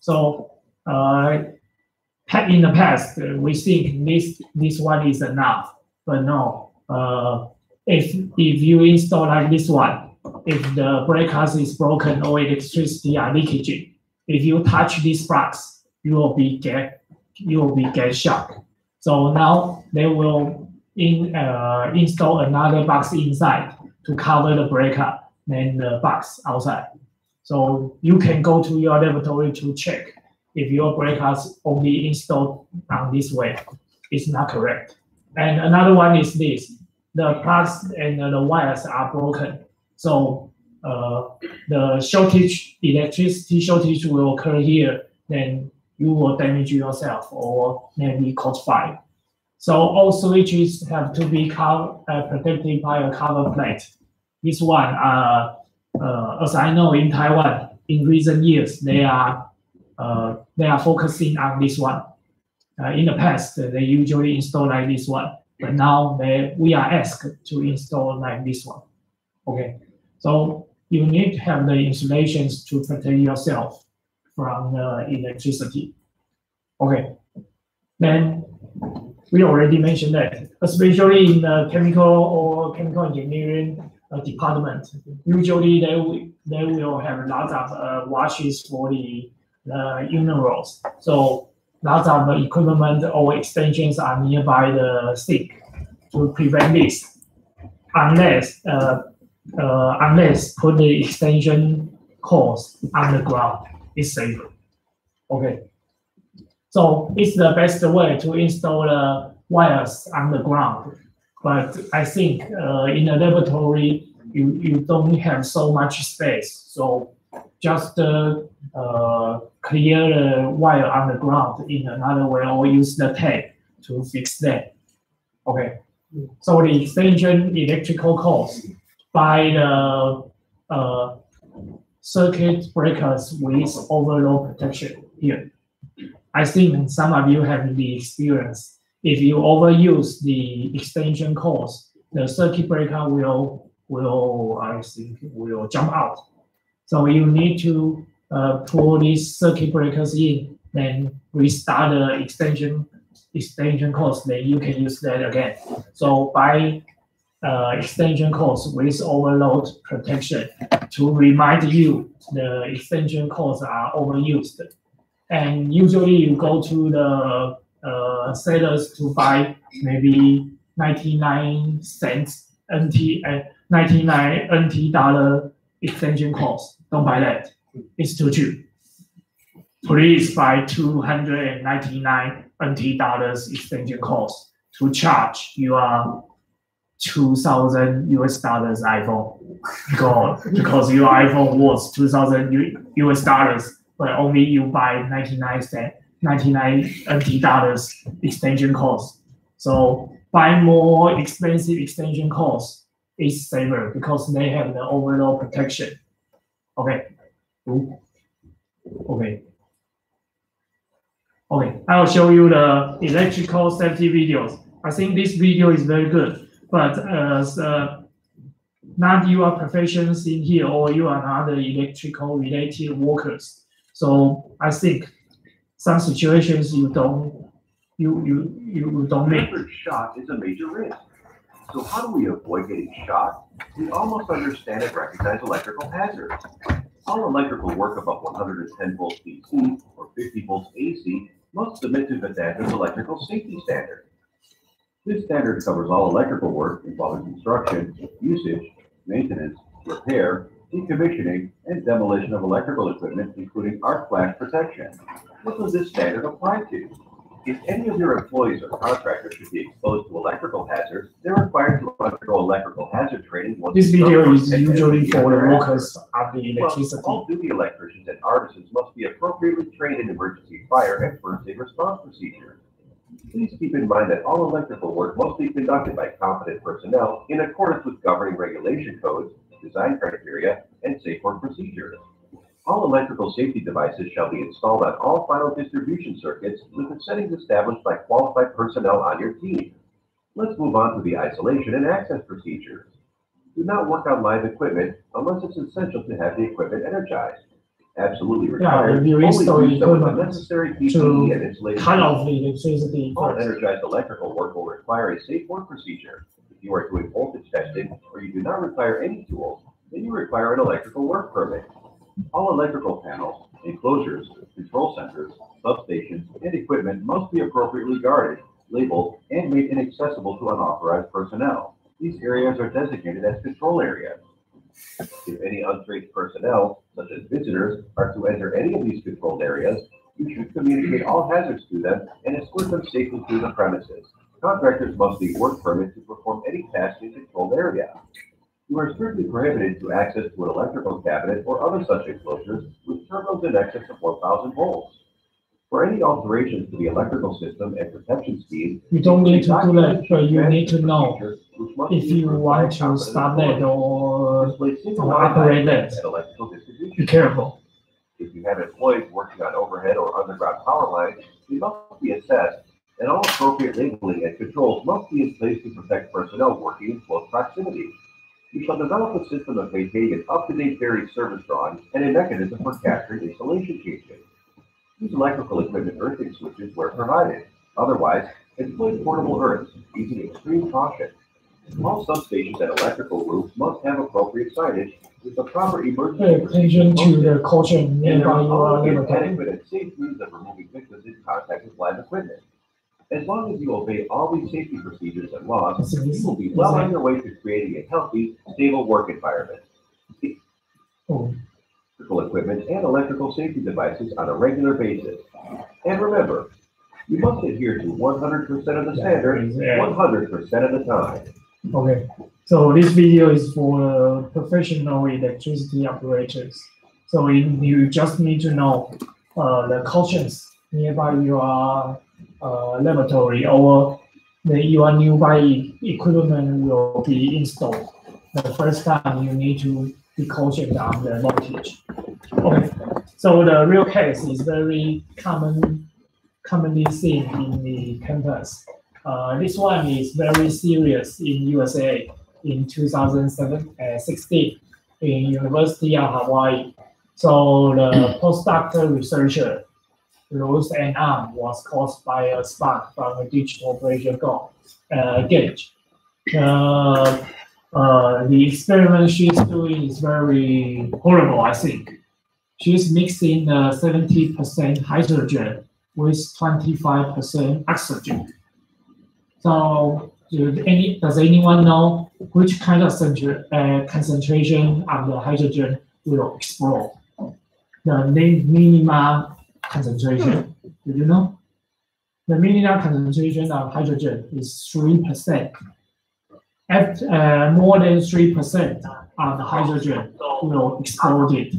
Speaker 4: So in the past, we think this one is enough, but no. If you install like this one, if the breakers is broken or electricity are leakaging, if you touch this box, you will be get shocked. So now they will install another box inside to cover the breaker, then the box outside. So you can go to your laboratory to check if your breakers only installed on this way. It's not correct. And another one is this: the plugs and the wires are broken. So the shortage, electricity shortage will occur here, then you will damage yourself or maybe cause fire. So all switches have to be protected by a cover plate. This one, as I know in Taiwan, in recent years, they are focusing on this one. In the past, they usually install like this one, but now we are asked to install like this one. Okay, so you need to have the insulations to protect yourself from the electricity. Okay, then we already mentioned that, especially in the chemical or chemical engineering department, usually they will have lots of washes for the unit rolls. So lots of equipment or extensions are nearby the sink to prevent this, unless put the extension cords on the ground is safer. Okay, so it's the best way to install the wires on the ground. But I think in a laboratory, you don't have so much space. So just clear the wire on the ground in another way, or use the tape to fix that. Okay, so the extension electrical cords buy the circuit breakers with overload protection here. I think some of you have the experience. If you overuse the extension cords, the circuit breaker will jump out. So you need to pull these circuit breakers in, then restart the extension cords, then you can use that again. So buy extension cords with overload protection to remind you the extension cords are overused. And usually you go to the sellers to buy maybe 99 cents NT and 99 NT dollar extension cords. Don't buy that. It's too cheap. Please buy 299 NT dollars extension cords to charge your 2,000 US dollars iPhone. Because your iPhone was 2,000 US dollars, but only you buy 99 NT dollars extension cords. So buy more expensive extension cords is safer because they have the overload protection. Okay. Okay. I'll show you the electrical safety videos. I think this video is very good, but not you are professionals in here or you are not the electrical related workers. So I think some situations you don't make.
Speaker 7: Shock is a major risk. So how do we avoid getting shocked? We almost understand and recognize electrical hazards. All electrical work above 110 volts DC or 50 volts AC must submit to Vedanta's electrical safety standard. This standard covers all electrical work involving construction, usage, maintenance, repair, decommissioning, and demolition of electrical equipment, including arc flash protection. What does this standard apply to? If any of your employees or contractors should be exposed to electrical hazards, they're required to undergo electrical hazard training.
Speaker 4: This video is usually for the workers of the electricity.
Speaker 7: All duty electricians and artisans must be appropriately trained in emergency fire and first aid response procedures. Please keep in mind that all electrical work must be conducted by competent personnel in accordance with governing regulation codes, design criteria, and safe work procedures. All electrical safety devices shall be installed on all final distribution circuits with the settings established by qualified personnel on your team. Let's move on to the isolation and access procedures. Do not work on live equipment unless it's essential to have the equipment energized. Absolutely required.
Speaker 4: If you install equipment
Speaker 7: necessary PPE and installation.
Speaker 4: Cut off the electricity.
Speaker 7: All energized electrical work will require a safe work procedure. If you are doing voltage testing or you do not require any tools, then you require an electrical work permit. All electrical panels, enclosures, control centers, substations, and equipment must be appropriately guarded, labeled, and made inaccessible to unauthorized personnel. These areas are designated as control areas. If any untrained personnel, such as visitors, are to enter any of these controlled areas, you should communicate all hazards to them and escort them safely through the premises. Contractors must need work permits to perform any task in controlled area. You are strictly prohibited to access to an electrical cabinet or other such enclosures with terminals in excess of 1,000 volts. For any alterations to the electrical system and protection scheme,
Speaker 4: you don't need to do that, but you need to know if you want to stop that or operate that. Be careful.
Speaker 7: If you have employees working on overhead or underground power lines, they must be assessed, and all appropriate labeling and controls must be in place to protect personnel working in close proximity. You shall develop a system of maintaining an up-to-date buried service drawing and a mechanism for capturing installation changes. Use electrical equipment earthing switches where provided. Otherwise, employ portable earths using extreme caution. All substations and electrical roofs must have appropriate signage with the proper emergency.
Speaker 4: Pay attention to the caution nearby your laboratory.
Speaker 7: Adequate and safe means of removing victims in contact with live equipment. As long as you obey all these safety procedures and laws, you will be well on your way to creating a healthy, stable work environment. Electrical equipment and electrical safety devices on a regular basis. And remember, you must adhere to 100% of the standard 100% of the time.
Speaker 4: Okay, so this video is for professional electricity operators. So you just need to know the cautions nearby your laboratory or your nearby equipment will be installed. the first time you need to be cautious on the voltage. Okay, so the real case is very commonly seen in the campus. This one is very serious in USA in 2016 in University of Hawaii. So the postdoctoral researcher Rose and arm was caused by a spark from a digital pressure gauge. The experiment she's doing is very horrible, I think. She's mixing 70% hydrogen with 25% oxygen. So, does anyone know which kind of concentration of the hydrogen will explode? The minimum concentration. Do you know? The minimum concentration of hydrogen is 3%. At more than 3% of the hydrogen will explode it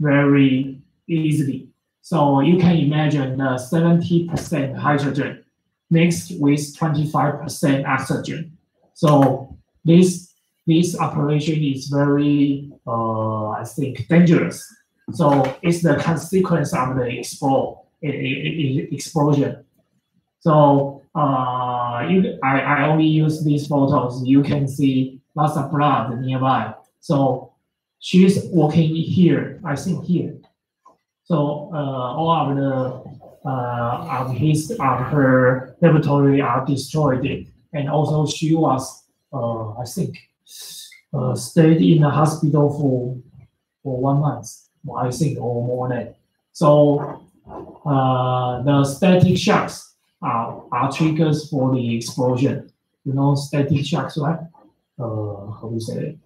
Speaker 4: very easily. So you can imagine the 70% hydrogen mixed with 25% oxygen. So this operation is very, I think, dangerous. So it's the consequence of the explosion. So I only use these photos. You can see lots of blood nearby. So she's walking here, I think here. So all of her laboratory are destroyed, and also she was, I think, stayed in the hospital for 1 month, I think, or more than. So the static shocks are triggers for the explosion. You know static shocks, right? How do you say it?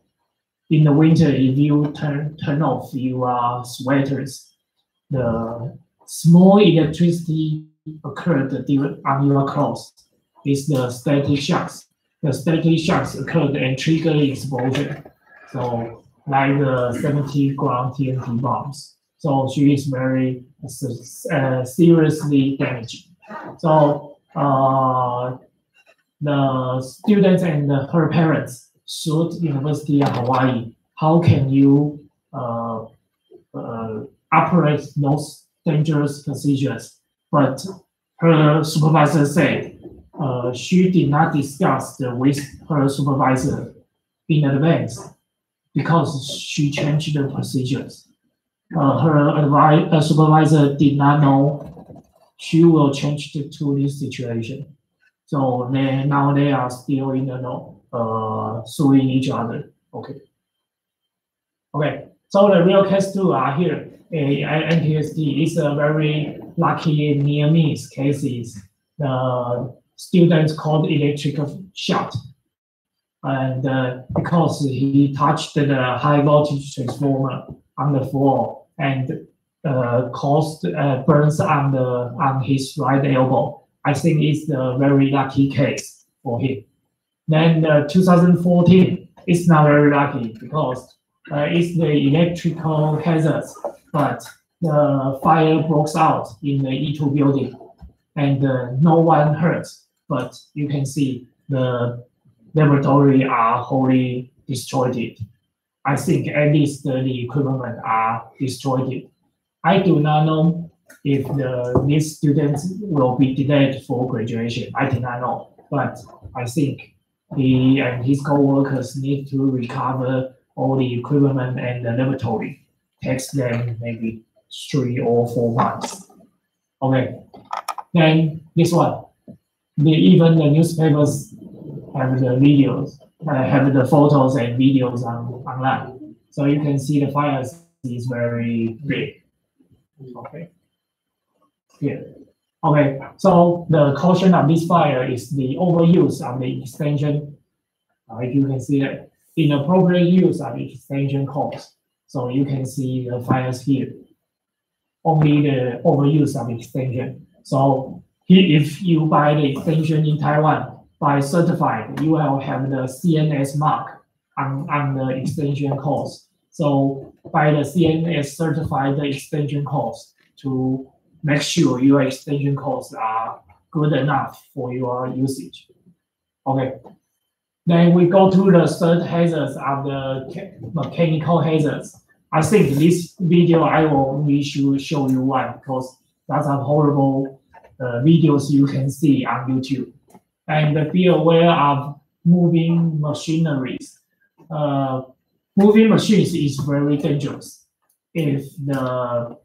Speaker 4: In the winter, if you turn off your sweaters, the small electricity occurred on your clothes. It's the static shocks. The static shocks occurred and trigger the explosion. So like the 70-gram TNT bombs. So she is very seriously damaged. So the students and her parents sued University of Hawaii. How can you operate those dangerous procedures? But her supervisor said she did not discuss with her supervisor in advance because she changed the procedures. Her supervisor did not know she will change to this situation. So now they are still in the suing each other. Okay. So the real case two are here. NTSD is a very lucky near-miss cases. The students called electrical shock, and because he touched the high voltage transformer on the floor and caused burns on his right elbow. I think it's a very lucky case for him. Then 2014 is not very lucky because it's the electrical hazards, but the fire broke out in the E2 building and no one hurt, but you can see the laboratory are wholly destroyed. I think at least the equipment are destroyed. I do not know if these students will be delayed for graduation. I do not know, but I think he and his co-workers need to recover all the equipment and the laboratory. Takes them maybe 3 or 4 months. Okay, then this one. Even the newspapers have the videos, have the photos and videos online. So you can see the fire is very big. Okay. Here. Okay, so the caution of this fire is the overuse of the extension. If you can see that, inappropriate use of the extension cords. So you can see the fires here. Only the overuse of extension. So if you buy the extension in Taiwan, by certified, you will have the CNS mark on the extension cords. So by the CNS certified the extension cords to make sure your extension cords are good enough for your usage. Okay. Then we go to the third hazards of the mechanical hazards. I think this video I will only show you one because that's a horrible videos you can see on YouTube. And be aware of moving machineries. Moving machines is very dangerous. If the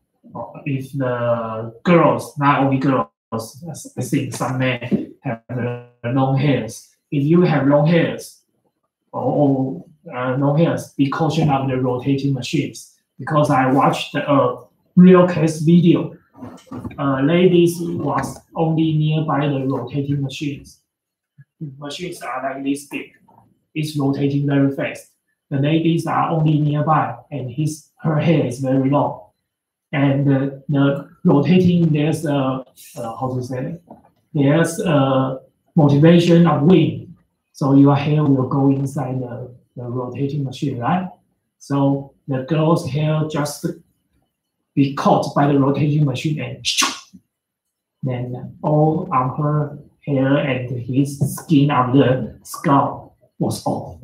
Speaker 4: girls, not only girls, I think some men have long hairs. If you have long hairs or long hairs, be cautious of the rotating machines. Because I watched a real case video. Ladies was only nearby the rotating machines. Machines are like this big. It's rotating very fast. The ladies are only nearby, and her hair is very long. And the rotating, there's a how to say, there's a motivation of wind, so your hair will go inside the rotating machine, right? So the girl's hair just be caught by the rotating machine, and then all of her hair and his skin of the scalp was off.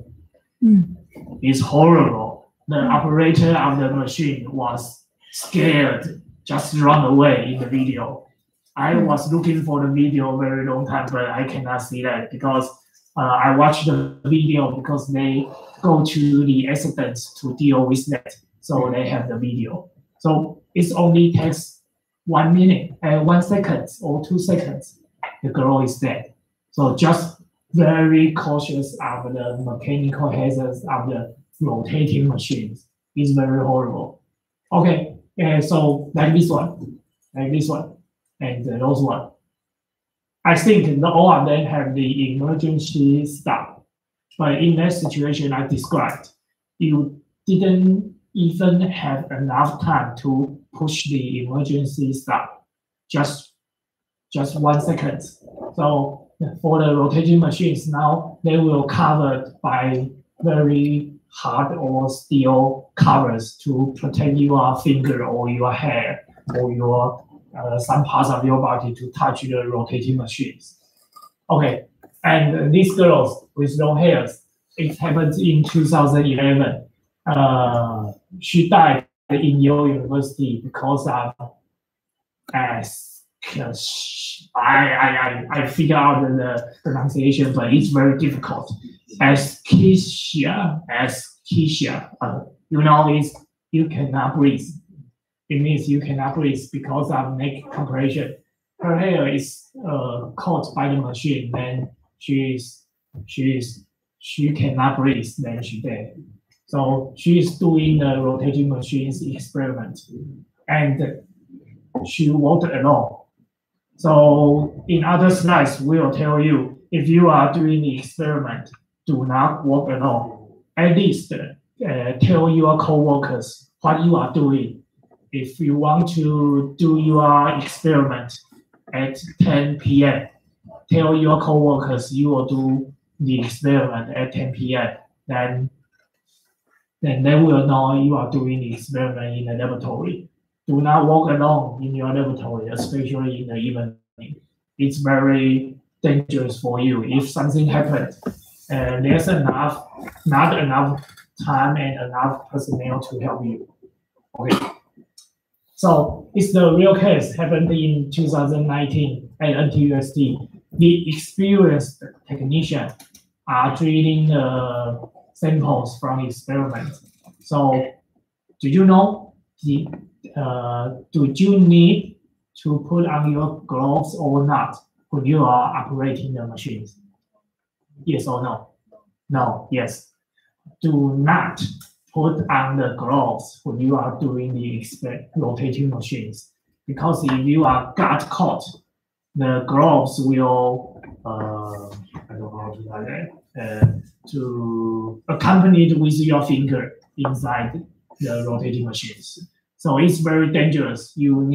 Speaker 4: It's horrible. The operator of the machine was scared, just run away in the video. I was looking for the video very long time, but I cannot see that because I watched the video because they go to the accidents to deal with that. So they have the video. So it only takes 1 minute, 1 second or 2 seconds. The girl is dead. So just very cautious of the mechanical hazards of the rotating machines. It's very horrible. Okay, so like this one, and those one. I think all of them have the emergency stop. But in that situation I described, you didn't even have enough time to push the emergency stop. Just 1 second. So for the rotating machines now, they will covered by very hard or steel covers to protect your finger or your hair or your some parts of your body to touch the rotating machines. Okay, and these girls with long hairs, it happened in 2011. She died in Yale University because of I figure out the pronunciation, but it's very difficult. Asphyxia, you know, is you cannot breathe. It means you cannot breathe because of neck compression. Her hair is caught by the machine, then she cannot breathe, then she dead. So she is doing the rotating machines experiment, and she walked alone. So in other slides, we will tell you if you are doing the experiment, do not walk alone. At least tell your coworkers what you are doing. If you want to do your experiment at 10 p.m., tell your coworkers you will do the experiment at 10 p.m. Then they will know you are doing the experiment in the laboratory. Do not walk alone in your laboratory, especially in the evening. It's very dangerous for you. If something happens, there's not enough time and enough personnel to help you. Okay. So it's the real case happened in 2019 at NTUSD. The experienced technicians are treating the samples from experiment. So do you know do you need to put on your gloves or not when you are operating the machines? Yes or no? No, yes. Do not put on the gloves when you are doing the rotating machines, because if you got caught, the gloves will I don't know how to say that, to accompanied with your finger inside the rotating machines. So it's very dangerous. You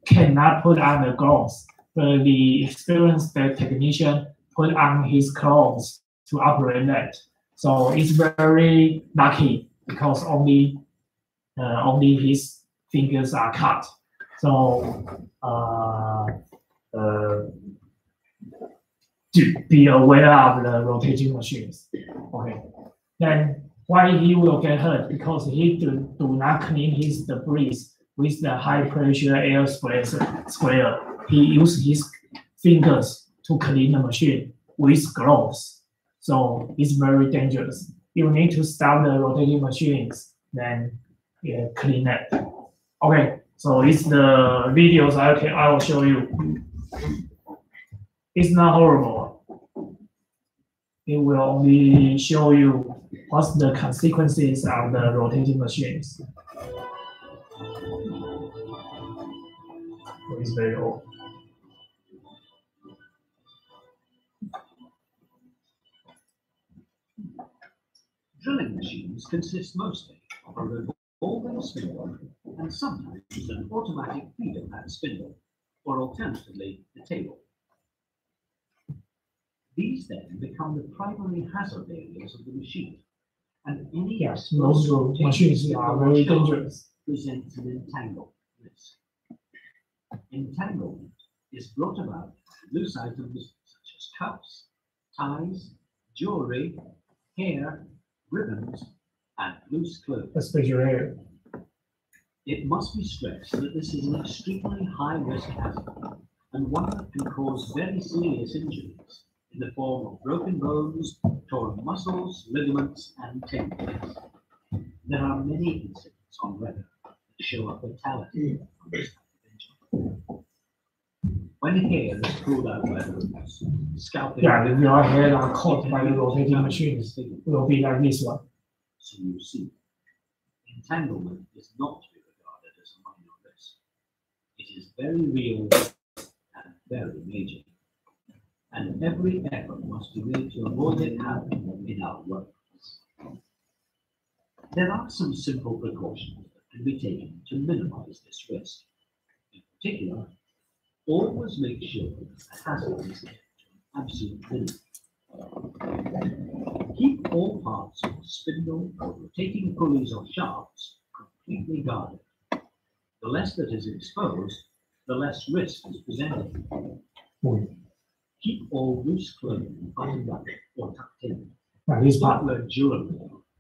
Speaker 4: cannot put on the gloves, but the experienced technician put on his gloves to operate that. So it's very lucky because only his fingers are cut. So to be aware of the rotating machines. Okay, then why he will get hurt? Because he do not clean his debris with the high pressure air sprayer. He used his fingers to clean the machine with gloves. So it's very dangerous. You need to stop the rotating machines, then clean it. Okay, so it's the videos I will show you. It's not horrible. It will only show you what's the consequences of the rotating machines. It's very old.
Speaker 5: Drilling machines consist mostly of a revolving spindle and sometimes an automatic feeder pad spindle, or alternatively, a table. These then become the primary hazard areas of the machine, and any
Speaker 4: Yes, most machines are very dangerous.
Speaker 5: Presents an entangled risk. Entanglement is brought about by loose items such as cuffs, ties, jewelry, hair, ribbons, and loose clothes.
Speaker 4: Especially hair.
Speaker 5: It must be stressed that this is an extremely high-risk hazard, and one that can cause very serious injuries in the form of broken bones, torn muscles, ligaments, and tendons. There are many incidents on record that show a fatality from this type of injury. When hair is pulled out by the roots, scalping.
Speaker 4: Yeah, if your hair are caught by the rotating machines, it will be like this one.
Speaker 5: So you see, entanglement is not to be regarded as a minor risk. It is very real and very major, and every effort must be made to avoid it happening in our workplace. There are some simple precautions that can be taken to minimize this risk. In particular, always make sure that the hazard is kept to an absolute minimum. Keep all parts of the spindle or rotating pulleys or shafts completely guarded. The less that is exposed, the less risk is presented. Keep all loose clothing buttoned up or tucked in.
Speaker 4: This
Speaker 5: Don't
Speaker 4: part.
Speaker 5: wear jewelry,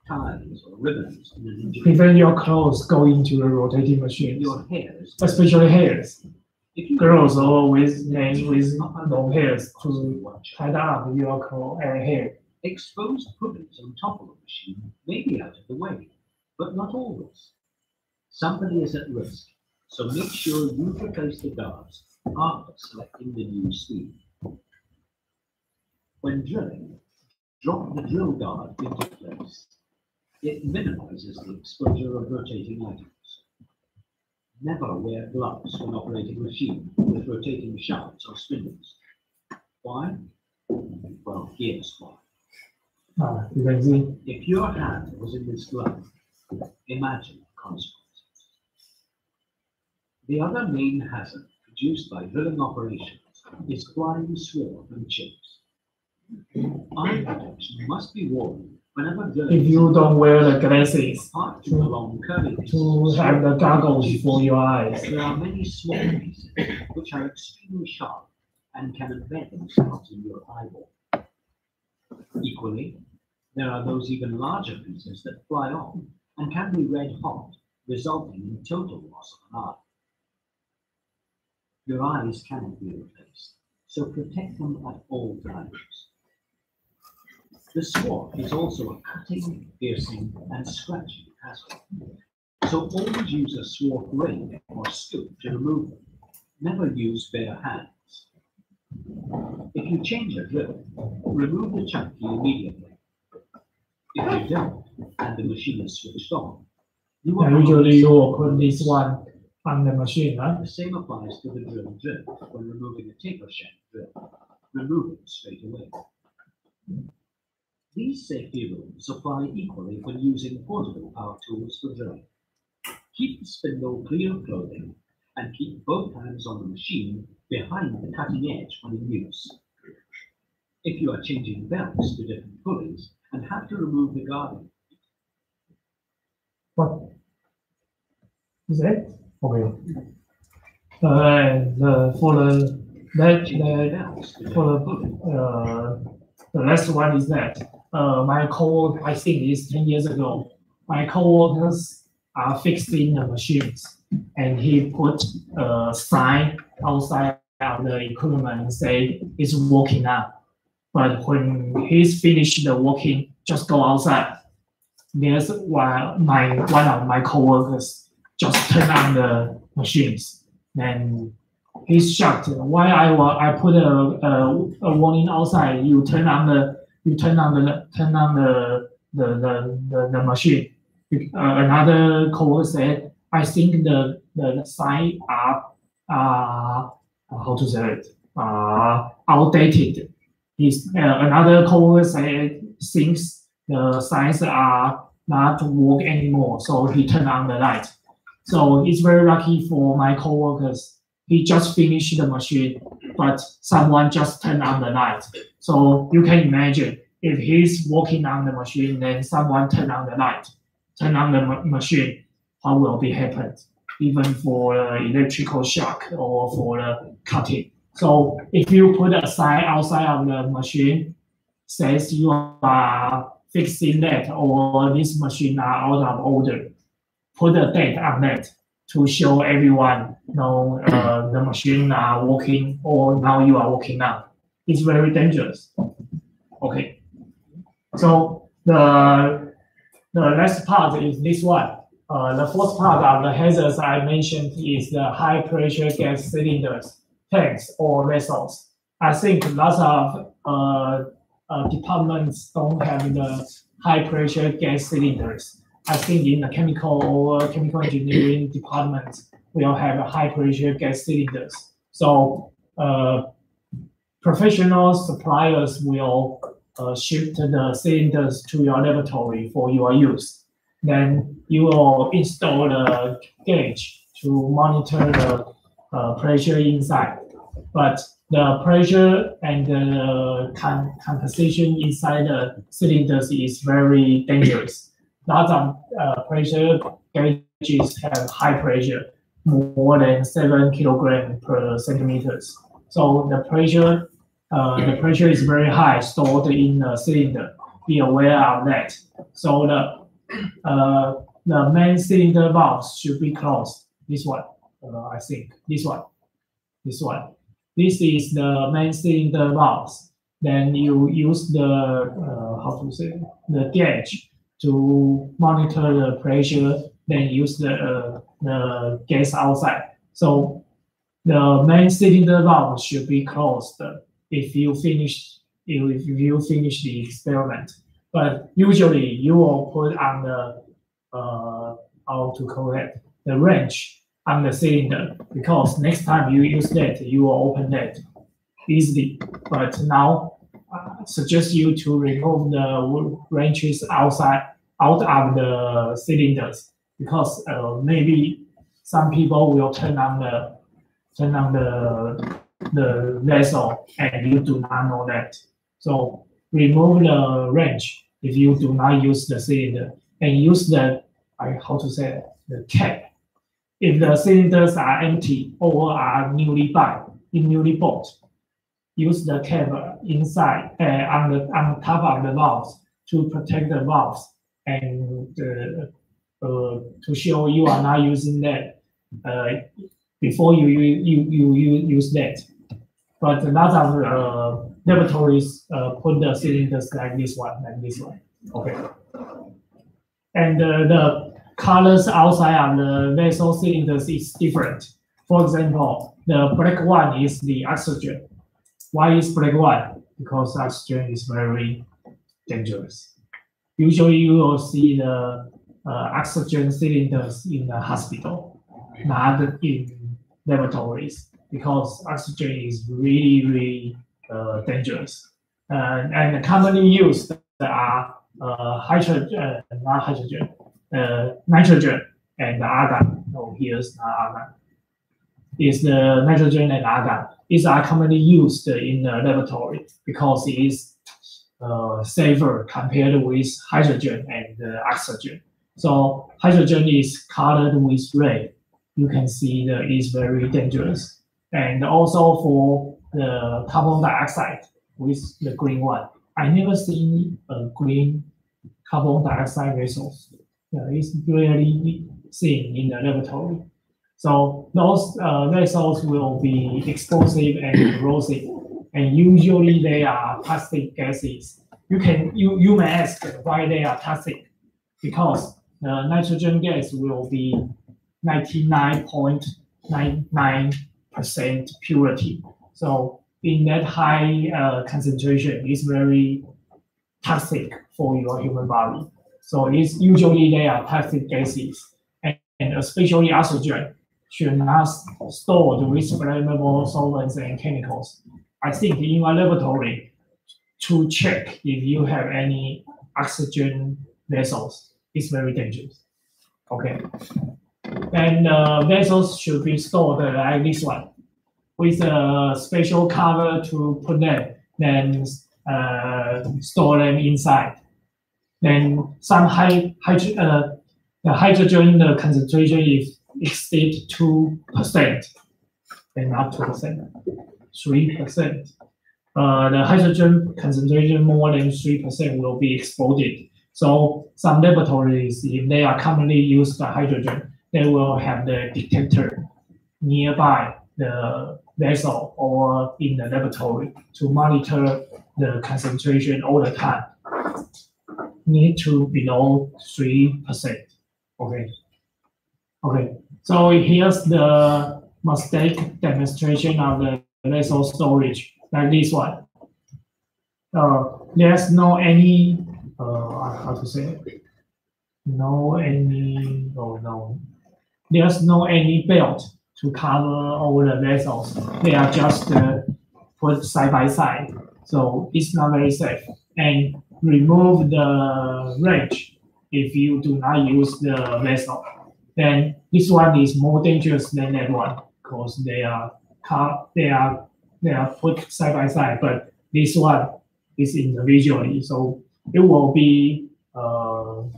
Speaker 5: ties, or ribbons in an injury.
Speaker 4: Prevent your clothes go into the rotating machines,
Speaker 5: Your hairs.
Speaker 4: especially hairs.
Speaker 5: If you
Speaker 4: Girls always men with long hairs to tie up your clothes and hair.
Speaker 5: Exposed pulleys on top of the machine may be out of the way, but not always. Somebody is at risk, so make sure you replace the guards after selecting the new speed. When drilling, drop the drill guard into place. It minimizes the exposure of rotating items. Never wear gloves when operating a machine with rotating shafts or spindles. Why? Well, here's why.
Speaker 4: You can see.
Speaker 5: If your hand was in this glove, imagine the consequences. The other main hazard produced by drilling operations is flying swarf and chips. Eye protection must be worn whenever drilling.
Speaker 4: If you don't wear the glasses
Speaker 5: apart from the long curvy pieces
Speaker 4: to
Speaker 5: of
Speaker 4: have the
Speaker 5: steel,
Speaker 4: goggles for your eyes.
Speaker 5: there are many small pieces which are extremely sharp and can embed themselves in your eyeball. Equally, there are those even larger pieces that fly off and can be red hot, resulting in total loss of an eye. Your eyes cannot be replaced, so protect them at all times. The swarf is also a cutting, piercing, and scratching hazard, so always use a swarf rake or scoop to remove them. Never use bare hands. If you change a drill, remove the chuck key immediately. If you don't, and the machine is switched on, you will
Speaker 4: Usually you will put this one on the machine, huh?
Speaker 5: The same applies to the drill when removing a taper shank drill. Remove it straight away. These safety rules apply equally when using portable power tools for drilling. Keep the spindle clear of clothing and keep both hands on the machine behind the cutting edge when in use. If you are changing belts to different pulleys and have to remove the guarding,
Speaker 4: What is that? Okay. And for the The last one is that my coworker, I think it's 10 years ago, my coworkers are fixing the machines, and he put a sign outside of the equipment and say it's working now. But when he's finished the working, just go outside. There's one of my coworkers just turn on the machines, and he's shocked. Why I put a warning outside? You turn on the machine. Another coworker said, I think the sign are how to say it, outdated. Another coworker said thinks the signs are not work anymore, so he turned on the light. So it's very lucky for my coworkers. He just finished the machine, but someone just turned on the light. So you can imagine if he's working on the machine, then someone turn on the light, turn on the machine, what will be happened? Even for electrical shock or for the cutting. So if you put a sign outside of the machine, says you are fixing that or this machine are out of order, put a date on that to show everyone the machine are working or now you are working now. It's very dangerous. Okay. So the last part is this one. The fourth part of the hazards I mentioned is the high pressure gas cylinders, tanks, or vessels. I think lots of departments don't have the high pressure gas cylinders. I think in the chemical or chemical engineering department, we'll have a high pressure gas cylinders. So professional suppliers will ship the cylinders to your laboratory for your use. Then you will install the gauge to monitor the pressure inside. But the pressure and the composition inside the cylinders is very dangerous. Lots of pressure gauges have high pressure, more than 7 kilograms per centimeters. So the pressure is very high, stored in the cylinder. Be aware of that. So the main cylinder valves should be closed. This one, I think. This one. This is the main cylinder valves. Then you use the gauge to monitor the pressure. Then use the gas outside. So the main cylinder valve should be closed if you finish the experiment. But usually you will put on the the wrench on the cylinder, because next time you use that, you will open that easily. But now I suggest you to remove the wrenches out of the cylinders, because maybe some people will turn on the vessel and you do not know that. So remove the wrench if you do not use the cylinder, and use the cap. If the cylinders are empty or are newly bought, use the cap inside on top of the valves to protect the valves and to show you are not using that before you use that. But a lot of laboratories put the cylinders like this one. Okay. And the colors outside of the vessel cylinders is different. For example, the black one is the oxygen. Why is black one? Because oxygen is very dangerous. Usually you will see the oxygen cylinders in the hospital, not in laboratories, because oxygen is really dangerous. And commonly used are nitrogen and argon. No, here's not argon. It's the nitrogen and argon. These are commonly used in the laboratory because it is safer compared with hydrogen and oxygen. So hydrogen is colored with red. You can see that it's very dangerous. And also for the carbon dioxide with the green one. I never seen a green carbon dioxide vessels. Yeah, it's rarely seen in the laboratory. So those vessels will be explosive and corrosive, and usually they are toxic gases. You may ask why they are toxic, because the nitrogen gas will be 99.99% purity. So in that high concentration, it's very toxic for your human body. So it's usually they are toxic gases, and especially oxygen should not stored with flammable solvents and chemicals. I think in your laboratory to check if you have any oxygen vessels is very dangerous. Okay, and vessels should be stored like this one, with a special cover to put them, then store them inside. Then some the hydrogen the concentration is exceed 2%, and not 2%, 3%. The hydrogen concentration more than 3% will be exploded. So some laboratories, if they are commonly use the hydrogen, they will have the detector nearby the vessel or in the laboratory to monitor the concentration all the time. Need to below 3%. Okay. Okay. So here's the mistake demonstration of the vessel storage, like this one. There's no any how to say it? No any no. There's no any belt to cover all the vessels. They are just put side by side, so it's not very safe. And remove the wrench if you do not use the vessel. Then this one is more dangerous than that one because they are put side by side, but this one is individually, so it will be fall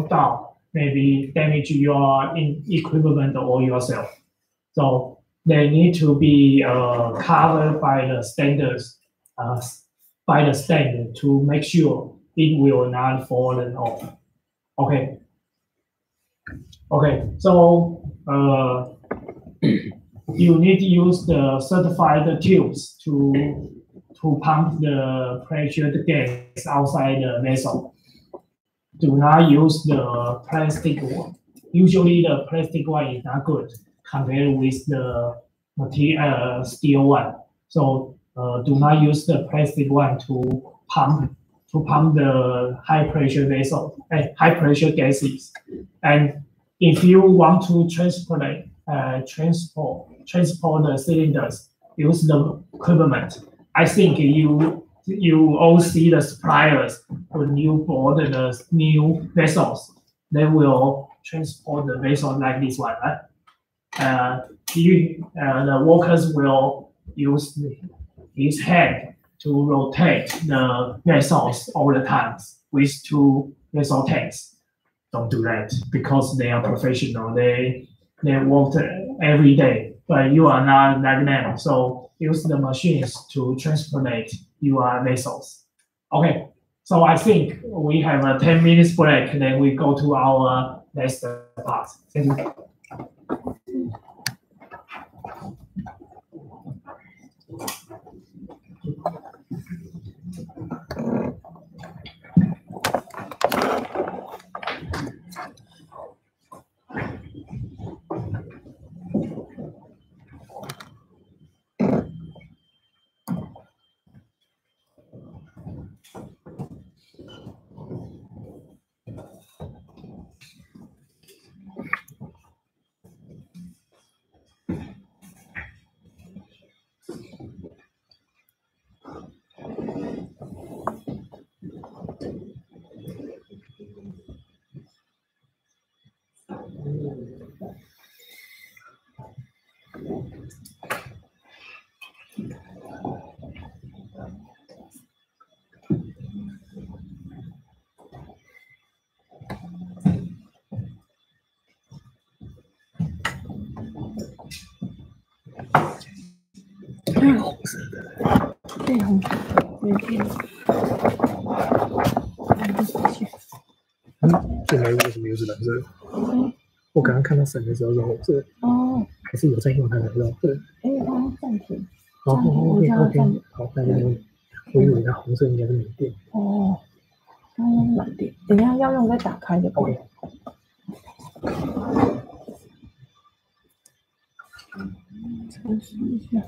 Speaker 4: down, maybe damage your equipment or yourself. So they need to be covered by the standards, by the standard to make sure it will not fall off. Okay. Okay. So you need to use the certified tubes to pump the pressured gas outside the vessel. Do not use the plastic one. Usually the plastic one is not good compared with the material steel one. So do not use the plastic one to pump the high pressure vessel, high pressure gases. And if you want to transport the cylinders, use the equipment. I think you all see the suppliers when you board the new vessels, they will transport the vessel like this one, right? The workers will use his hand to rotate the vessels all the time with 2 vessel tanks. Don't do that because they are professional. They work every day, but you are not like them. So use the machines to transport your vessels. Okay, so I think we have a 10 minutes break, and then we go to our next part. Thank you.
Speaker 6: 变红色的，
Speaker 1: 变红色，没变。
Speaker 6: 最美为什么又是蓝色？我刚刚看到闪的时候是红色，
Speaker 1: 哦，
Speaker 6: 还是有在用它的蓝色？
Speaker 1: 哎，它暂停，
Speaker 6: 哦，OK，好，那我以为它红色应该是没电。
Speaker 1: 哦，刚刚满电，等一下要用再打开就可以。测试一下。